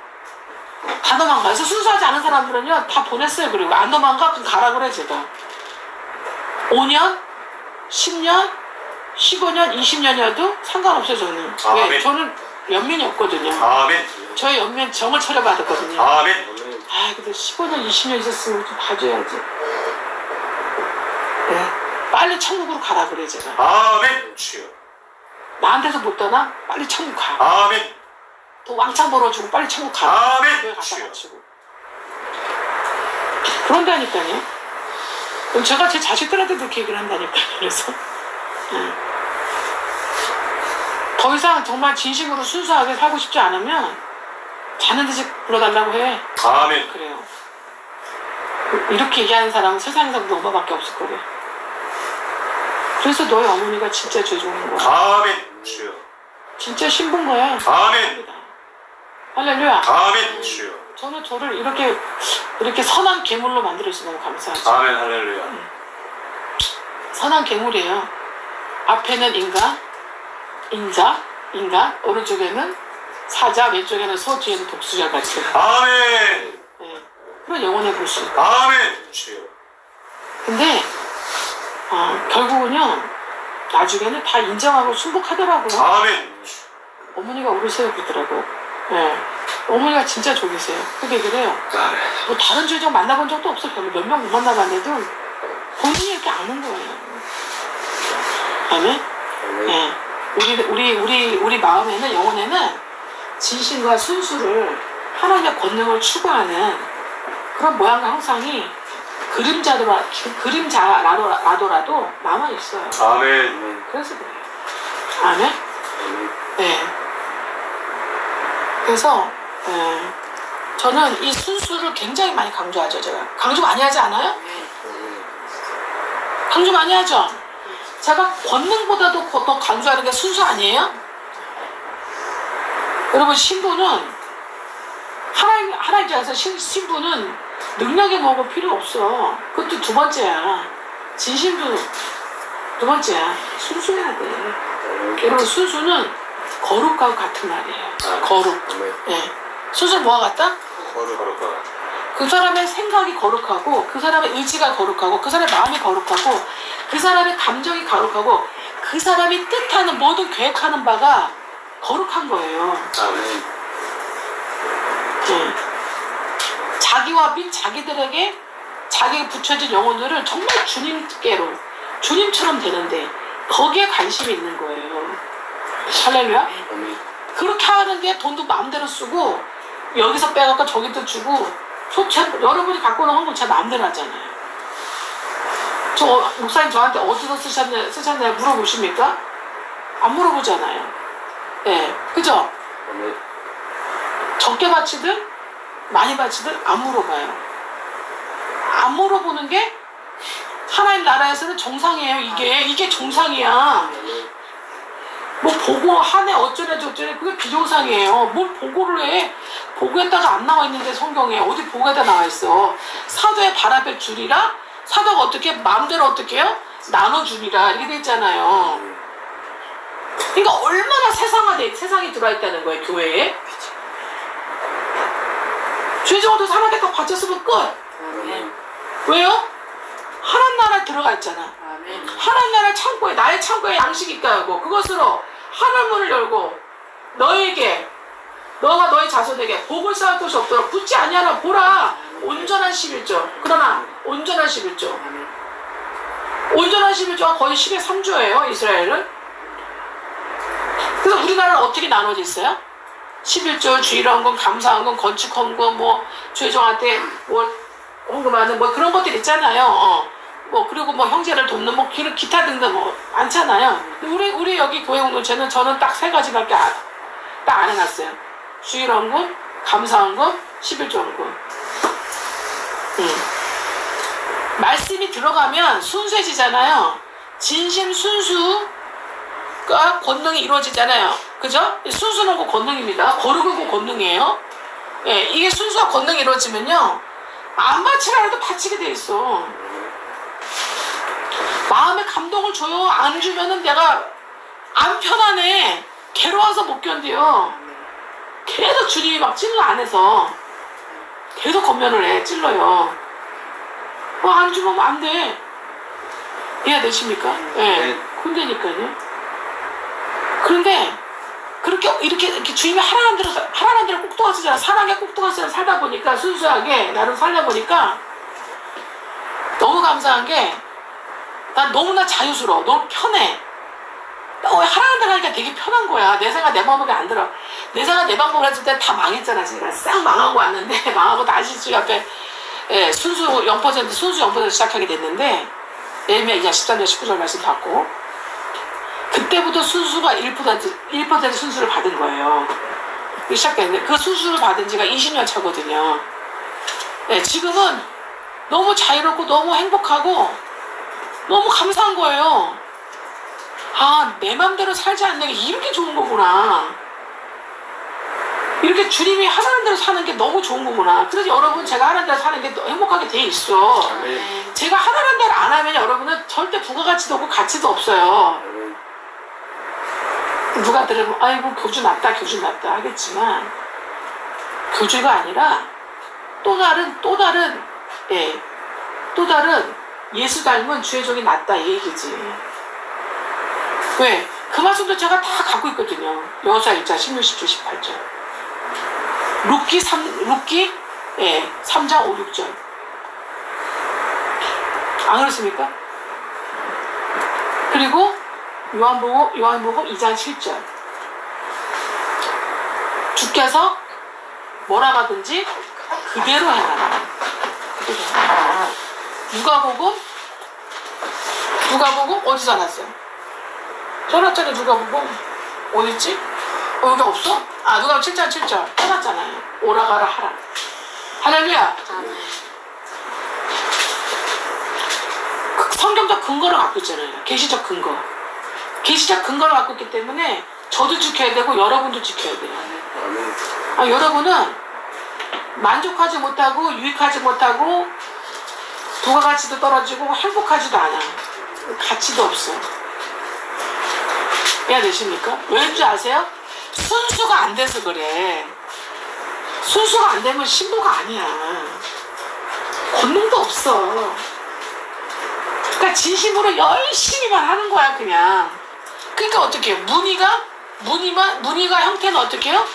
Speaker 1: 다 도망가. 그래서 순수하지 않은 사람들은요, 다 보냈어요. 그리고 안 도망가? 그럼 가라 그래, 제가. 5년, 10년, 15년, 20년이어도 상관없어요, 저는.
Speaker 2: 아멘.
Speaker 1: 왜? 저는 연면이 없거든요.
Speaker 2: 아멘.
Speaker 1: 저의 연면 정을 처리받았거든요.
Speaker 2: 아멘.
Speaker 1: 근데 15년, 20년 있었으면 좀 봐줘야지. 네. 빨리 천국으로 가라 그래, 제가.
Speaker 2: 아멘. 주여.
Speaker 1: 나한테서 못 떠나? 빨리 천국 가.
Speaker 2: 아멘.
Speaker 1: 또 왕창 벌어주고 빨리 천국 가.
Speaker 2: 아멘.
Speaker 1: 교회 갖다 바치고. 그런다니까요. 그럼 제가 제 자식들한테도 그렇게 얘기를 한다니까요. 그래서. 더 이상 정말 진심으로 순수하게 살고 싶지 않으면 자는 듯이 불러달라고 해.
Speaker 2: 아멘.
Speaker 1: 그래요. 이렇게 얘기하는 사람은 세상에서 우리 엄마밖에 없을 거래. 그래서 너희 어머니가 진짜 죄 좋은 거야.
Speaker 2: 아멘. 주여.
Speaker 1: 진짜 신분 거야.
Speaker 2: 아멘.
Speaker 1: 할렐루야.
Speaker 2: 아멘. 주여.
Speaker 1: 저는 저를 이렇게 선한 괴물로 만들어주셔서 너무 감사하죠.
Speaker 2: 아멘. 할렐루야.
Speaker 1: 선한 괴물이에요. 앞에는 인간, 오른쪽에는 사자, 왼쪽에는 소, 뒤에는 독수자 같이.
Speaker 2: 아멘.
Speaker 1: 네. 그런 영혼의 모습.
Speaker 2: 아멘. 주여.
Speaker 1: 근데 결국은요, 나중에는 다 인정하고 순복하더라고요.
Speaker 2: 아멘.
Speaker 1: 어머니가 오르세요 그러더라고요. 네. 어머니가 진짜 좋으세요. 그렇게 얘기를 해요. 뭐 다른 주의종 만나본 적도 없어. 별로 몇 명 못 만나봤는데도 본인이 이렇게 아는 거예요. 아멘? 네. 우리 마음에는, 영혼에는 진심과 순수를, 하나님의 권능을 추구하는 그런 모양과 형상이 그림자라도 남아있어요.
Speaker 2: 아멘.
Speaker 1: 그래서 그래요. 아멘? 네. 그래서, 저는 이 순수를 굉장히 많이 강조하죠, 제가. 강조 많이 하지 않아요? 강조 많이 하죠? 제가 권능보다도 더 강조하는 게 순수 아니에요? 여러분, 신부는, 하나님 안에서 신부는 능력이 뭐고 필요 없어. 그것도 두 번째야. 진심도 두 번째야. 순수해야 돼. 여러분, 순수는 거룩하고 같은 말이에요.
Speaker 2: 아,
Speaker 1: 거룩.
Speaker 2: 아멘.
Speaker 1: 예. 순수 뭐와 같다?
Speaker 2: 거룩하다.
Speaker 1: 그 사람의 생각이 거룩하고, 그 사람의 의지가 거룩하고, 그 사람의 마음이 거룩하고, 그 사람의 감정이 거룩하고, 그 사람이 뜻하는 모든 계획하는 바가 거룩한 거예요.
Speaker 2: 아멘.
Speaker 1: 예. 자기와 및 자기들에게 자기가 붙여진 영혼들을 정말 주님께로, 주님처럼 되는데 거기에 관심이 있는 거예요. 할렐루야.
Speaker 2: 아멘.
Speaker 1: 그렇게 하는데 돈도 마음대로 쓰고 여기서 빼갖고 저기도 주고 여러분이 갖고 오는 헌금 제 마음대로 하잖아요. 저 목사님 저한테 어디서 쓰셨냐 물어보십니까? 안 물어보잖아요. 예, 그죠?
Speaker 2: 아멘.
Speaker 1: 적게 바치든 많이 바치든 안 물어봐요. 안 물어보는 게 하나님 나라에서는 정상이에요. 이게 정상이야.
Speaker 2: 아멘.
Speaker 1: 뭐 보고 하네 어쩌네 저쩌네 그게 비정상이에요. 뭘 보고를 해. 보고에다가 안 나와 있는데 성경에 어디 보고에다 나와 있어. 사도의 바라별 주리라. 사도가 어떻게 마음대로 어떻게 해요? 나눠주리라 이렇게 돼 있잖아요. 그러니까 얼마나 세상이 들어와 있다는 거예요. 교회에. 죄정도 사람에게 다 바쳤으면 끝.
Speaker 2: 아멘.
Speaker 1: 왜요? 하나님 나라에 들어가 있잖아.
Speaker 3: 아멘.
Speaker 1: 하나님 나라 창고에 나의 창고에 양식이 있다 하고 그것으로 하늘문을 열고 너에게 너와 너의 자손에게 복을 쌓을 것이 없도록 붙지 아니하나 보라. 온전한 11조. 그러나 온전한 11조. 온전한 11조가 거의 10의 3조예요. 이스라엘은. 그래서 우리나라는 어떻게 나눠져 있어요? 11조 주일헌금, 감사헌금, 건축헌금, 뭐 죄종한테 뭐 헌금하는 뭐 그런 것들 있잖아요. 뭐 그리고 뭐 형제를 돕는 뭐 기타 등등 뭐 많잖아요. 우리 여기 교회 공동체는 저는 딱 세 가지밖에 딱 안 해놨어요. 주일헌금, 감사헌금, 11조헌금. 말씀이 들어가면 순수해지잖아요. 진심 순수가 권능이 이루어지잖아요. 그죠? 순수는 그 권능입니다. 거룩은 그 권능이에요. 예, 이게 순수와 권능이 이루어지면요. 안 바치라 해도 바치게 돼 있어. 마음에 감동을 줘요. 안 주면은 내가 안 편하네. 괴로워서 못 견뎌요. 계속 주님이 막 찔러 안에서 계속 권면을 해. 찔러요. 안 주면 안 돼. 이해되십니까? 예. 네. 그런데니까요. 그런데 그렇게 이렇게 주님이 하라는 대로 꾹꾹하시잖아. 사랑에 꾹꾹하시잖아. 살다 보니까 순수하게 나름 살다 보니까 너무 감사한 게 난 너무나 자유스러워. 너무 편해. 하라는 대로 하니까 되게 편한 거야. 내 생각 내 마음에 안 들어. 내 생각 내 방법을 했을 때 다 망했잖아. 제가 싹 망하고 왔는데 망하고 다시 주 앞에 순수 0% 시작하게 됐는데 예레미야 2장 13절 19절 말씀 받고 그때부터 순수가 1% 순수를 받은 거예요. 시작됐는데 그 순수를 받은 지가 20년 차거든요. 네, 지금은 너무 자유롭고 너무 행복하고 너무 감사한 거예요. 내 맘대로 살지 않는 게 이렇게 좋은 거구나. 이렇게 주님이 하라는 대로 사는 게 너무 좋은 거구나. 그래서 여러분 제가 하라는 대로 사는 게 행복하게 돼 있어.
Speaker 2: 아멘.
Speaker 1: 제가 하라는 대로 안 하면 여러분은 절대 부가가치도 없고 가치도 없어요.
Speaker 2: 아멘.
Speaker 1: 누가 들으면 아이고 교주 낫다 하겠지만 교주가 아니라 또 다른 예수 닮은 주의 종이 낫다 이 얘기지. 왜? 그 말씀도 제가 다 갖고 있거든요. 여호수아 1장 16, 17, 18절. 룻기 3장 5, 6절. 안 그렇습니까? 그리고 요한복음 2장 7절. 주께서 뭐라 하든지 그대로 행하라. 누가복음 어디서 났어요? 전화장에 누가복음 어딨지? 여기 없어? 누가복음 7장 7절 해놨잖아요. 오라가라 하라. 할렐루야. 성경적 근거를 갖고 있잖아요. 계시적 근거. 계시적 근거를 갖고 있기 때문에 저도 지켜야 되고 여러분도 지켜야 돼요.
Speaker 2: 아멘.
Speaker 1: 여러분은 만족하지 못하고 유익하지 못하고 부가가치도 떨어지고 행복하지도 않아. 가치도 없어. 이해되십니까? 왜인지 아세요? 순수가 안 돼서 그래. 순수가 안 되면 신부가 아니야. 권능도 없어. 그러니까 진심으로 열심히만 하는 거야 그냥. 그러니까 어떻게 해요? 무늬가 형태는 어떻게 해요?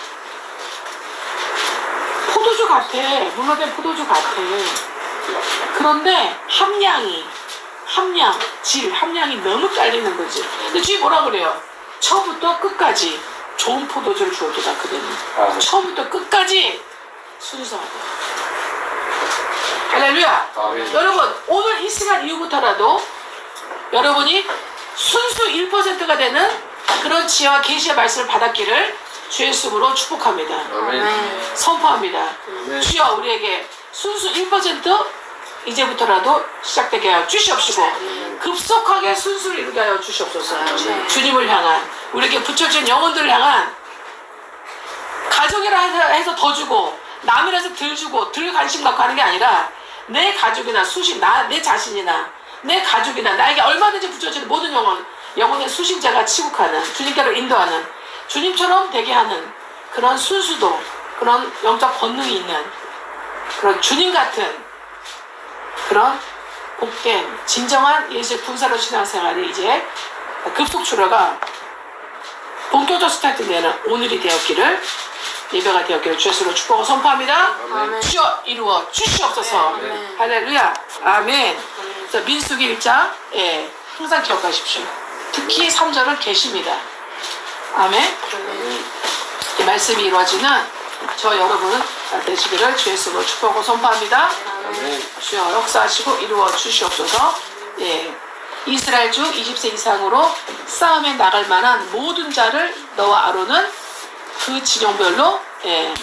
Speaker 1: 포도주 같아. 물러된 포도주 같아. 그런데 함량이 너무 깔리는 거지. 근데 주님 뭐라 그래요? 처음부터 끝까지 좋은 포도주를 주었다 그대는. 처음부터 끝까지 순수하다. 할렐루야. 여러분 오늘 이 시간 이후부터라도 여러분이 순수 1%가 되는 그런 지혜와 계시의 말씀을 받았기를 주의 이름으로 축복합니다. 선포합니다. 주여 우리에게 순수 1% 이제부터라도 시작되게 하여 주시옵시고 급속하게 순수를 이루게 하여 주시옵소서. 주님을 향한 우리에게 붙여진 영혼들을 향한 가족이라 해서 더 주고 남이라 해서 덜 주고 덜 관심 갖고 하는 게 아니라 내 가족이나 내 자신이나 내 가족이나 나에게 얼마든지 붙여지는 모든 영혼의 수신자가 치국하는 주님께로 인도하는 주님처럼 되게 하는 그런 순수도 그런 영적 권능이 있는 그런 주님 같은 그런 복된 진정한 예수의 군사로 신앙생활이 이제 급속 출하가 본격적 스타트되는 오늘이 되었기를 예배가 되었기를 주의 이름으로 축복하고 선포합니다.
Speaker 3: 아멘.
Speaker 1: 주여 이루어 주시옵소서. 할렐루야. 아멘. 그래서 민수기 1장 항상 기억하십시오. 특히 3절은 계십니다. 아멘. 이 말씀이 이루어지는 저 여러분 되시기를 주의 이름으로 축복하고 선포합니다. 주여 역사하시고 이루어 주시옵소서. 이스라엘 중 20세 이상으로 싸움에 나갈 만한 모든 자를 너와 아론은 그 진영별로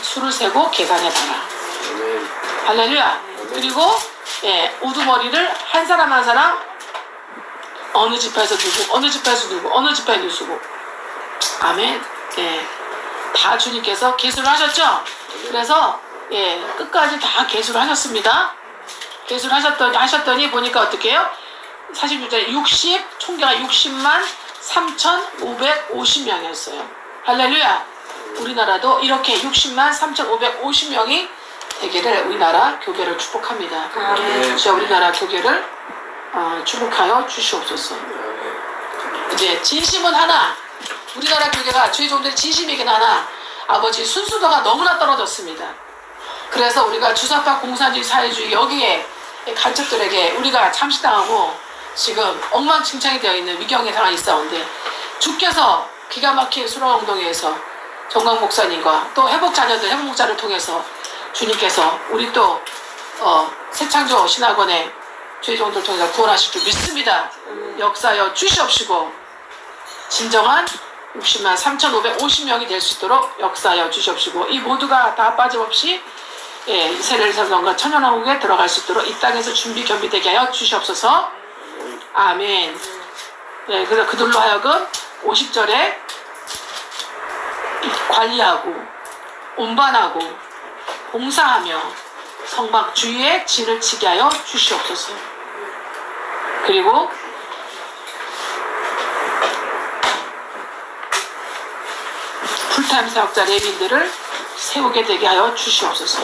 Speaker 1: 수를 세고 계산해봐라. 할렐루야. 그리고 우두머리를 한 사람 한 사람 어느 지파에서 누구 어느 지파에서 누구 어느 지파에 누수고 아멘. 다 주님께서 계수를 하셨죠. 그래서 끝까지 다 계수를 하셨습니다. 계수를 하셨더니 보니까 어떻게 해요? 46절에 총계가 60만 3,550명이었어요. 할렐루야. 우리나라도 이렇게 60만 3,550명이 되기를 우리나라 교계를 축복합니다. 주여 우리나라 교계를 축복하여 주시옵소서. 이제 진심은 하나. 우리나라 교계가 주의 종들의 진심이긴 하나 아버지 순수도가 너무나 떨어졌습니다. 그래서 우리가 주사파 공산주의 사회주의 여기에 간첩들에게 우리가 잠식당하고 지금 엉망진창이 되어 있는 위경의 상황이 있어온데 주께서 기가 막힌 수로운동회에서 정강 목사님과 또 회복자녀들 회복 목자를 통해서 주님께서 우리 또 새창조 신학원의 주의 종들 통해서 구원하실 줄 믿습니다. 역사여 주시옵시고 진정한 60만 3,550명이 될 수 있도록 역사하여 주시옵시고 이 모두가 다 빠짐없이 이스라엘 선정과 천연왕국에 들어갈 수 있도록 이 땅에서 준비되게 하여 주시옵소서. 아멘. 그래서 그들로 하여금 50절에 관리하고 운반하고 봉사하며 성막 주위에 진을 치게 하여 주시옵소서. 그리고 풀타임 사역자 레빈들을 세우게 되게 하여 주시옵소서.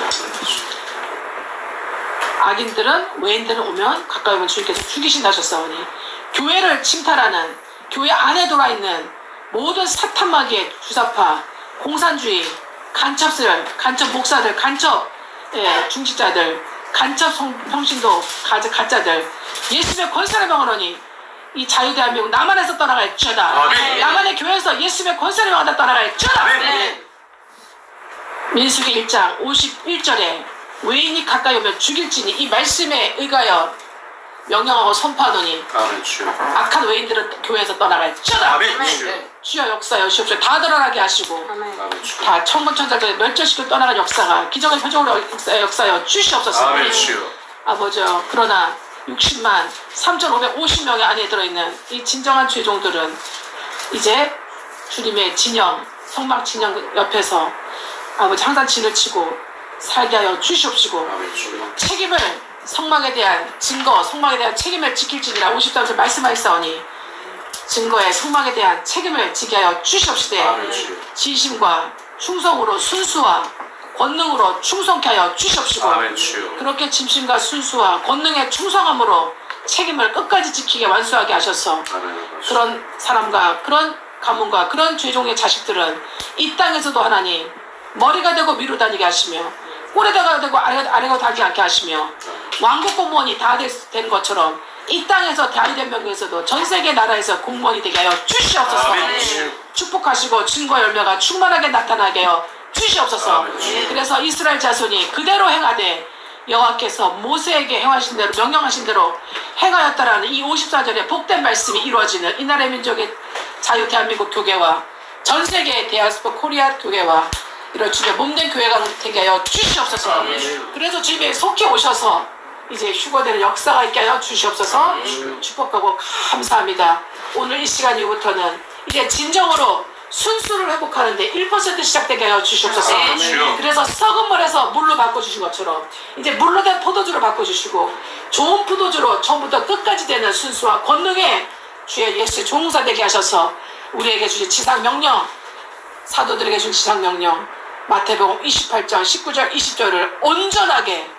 Speaker 1: 악인들은 외인들은 오면 가까이 오면 주님께서 죽이신다 하셨사오니 교회를 침탈하는 교회 안에 돌아있는 모든 사탄마귀의 주사파 공산주의 간첩들 간첩 목사들 간첩 중직자들 간첩 성신도 가짜들 예수의 권세를 명하노니 이 자유대한민국 남한에서 떠나갈지어다. 남한의 교회에서 예수의 권세를 명하다 떠나갈지어다. 민수기 1장 51절에 외인이 가까이 오면 죽일지니 이 말씀에 의하여 명령하고 선포하노니 악한 외인들은 교회에서 떠나갈지어다. 주여 역사여 주옵소서. 다 드러나게 하시고 다 천군천사들 멸절시키고 떠나간 역사가 기적의 표적으로 역사여 주시옵소서. 아버지여 그러나 60만 3,550명의 안에 들어있는 이 진정한 죄종들은 이제 주님의 진영 성막 진영 옆에서 아버지 항상 진을 치고 살게 하여 주시옵시고 책임을 성막에 대한 증거 성막에 대한 책임을 지킬지니라 53절 말씀하셨사오니 증거의 성막에 대한 책임을 지게 하여 주시옵시되
Speaker 2: 아멘 주여.
Speaker 1: 지심과 충성으로 순수와 권능으로 충성케 하여 주시옵시고
Speaker 2: 아멘 주여.
Speaker 1: 그렇게 진심과 순수와 권능에 충성함으로 책임을 끝까지 지키게 완수하게 하셔서
Speaker 2: 아멘.
Speaker 1: 그런 사람과 그런 가문과 그런 죄종의 자식들은 이 땅에서도 하나님 머리가 되고 위로 다니게 하시며 꼴에다가 되고 아래가 다니지 않게 하시며 왕국 공무원이 다 된 것처럼 이 땅에서 다윗의 명예에서도 전 세계 나라에서 공무원이 되게 하여 주시옵소서.
Speaker 2: 아멘.
Speaker 1: 축복하시고 증거 열매가 충만하게 나타나게 하여 주시옵소서.
Speaker 2: 아멘.
Speaker 1: 그래서 이스라엘 자손이 그대로 행하되 여호와께서 모세에게 행하신 대로 명령하신 대로 행하였다라는 이 54절의 복된 말씀이 이루어지는 이 나라의 민족의 자유 대한민국 교회와 전 세계 디아스포 코리아 교회와 이런 주님의 몸된 교회가 되게 하여 주시옵소서.
Speaker 2: 아멘.
Speaker 1: 그래서 주님이 속히 오셔서 이제 휴거되는 역사가 있게 하여 주시옵소서. 축복하고 감사합니다. 오늘 이 시간 이후부터는 이제 진정으로 순수를 회복하는데 1% 시작되게 하여 주시옵소서.
Speaker 2: 아멘.
Speaker 1: 그래서 썩은 물에서 물로 바꿔주신 것처럼 이제 물로 된 포도주로 바꿔주시고 좋은 포도주로 처음부터 끝까지 되는 순수와 권능의 주의 예수의 종사 되게 하셔서 우리에게 주신 지상명령, 사도들에게 주신 지상명령 마태복음 28장 19절 20절을 온전하게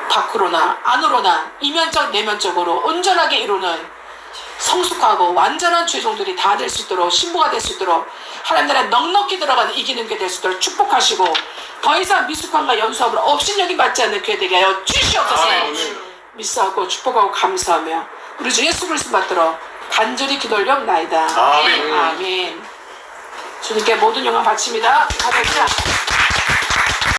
Speaker 1: 밖으로나 안으로나 이면적 내면적으로 온전하게 이루는 성숙하고 완전한 죄종들이 다 될 수 있도록 신부가 될 수 있도록 하나님 나라에 넉넉히 들어가는 이기는 교회 될 수 있도록 축복하시고 더 이상 미숙함과 연수함으로 업신여김 받지 않는 교회 되게 하여 주시옵소서. 믿사하고 축복하고 감사하며 우리 주 예수 그리스도 받들어 간절히 기도하옵나이다.
Speaker 2: 아멘.
Speaker 1: 아멘. 주님께 모든 영광 바칩니다. 할렐루야.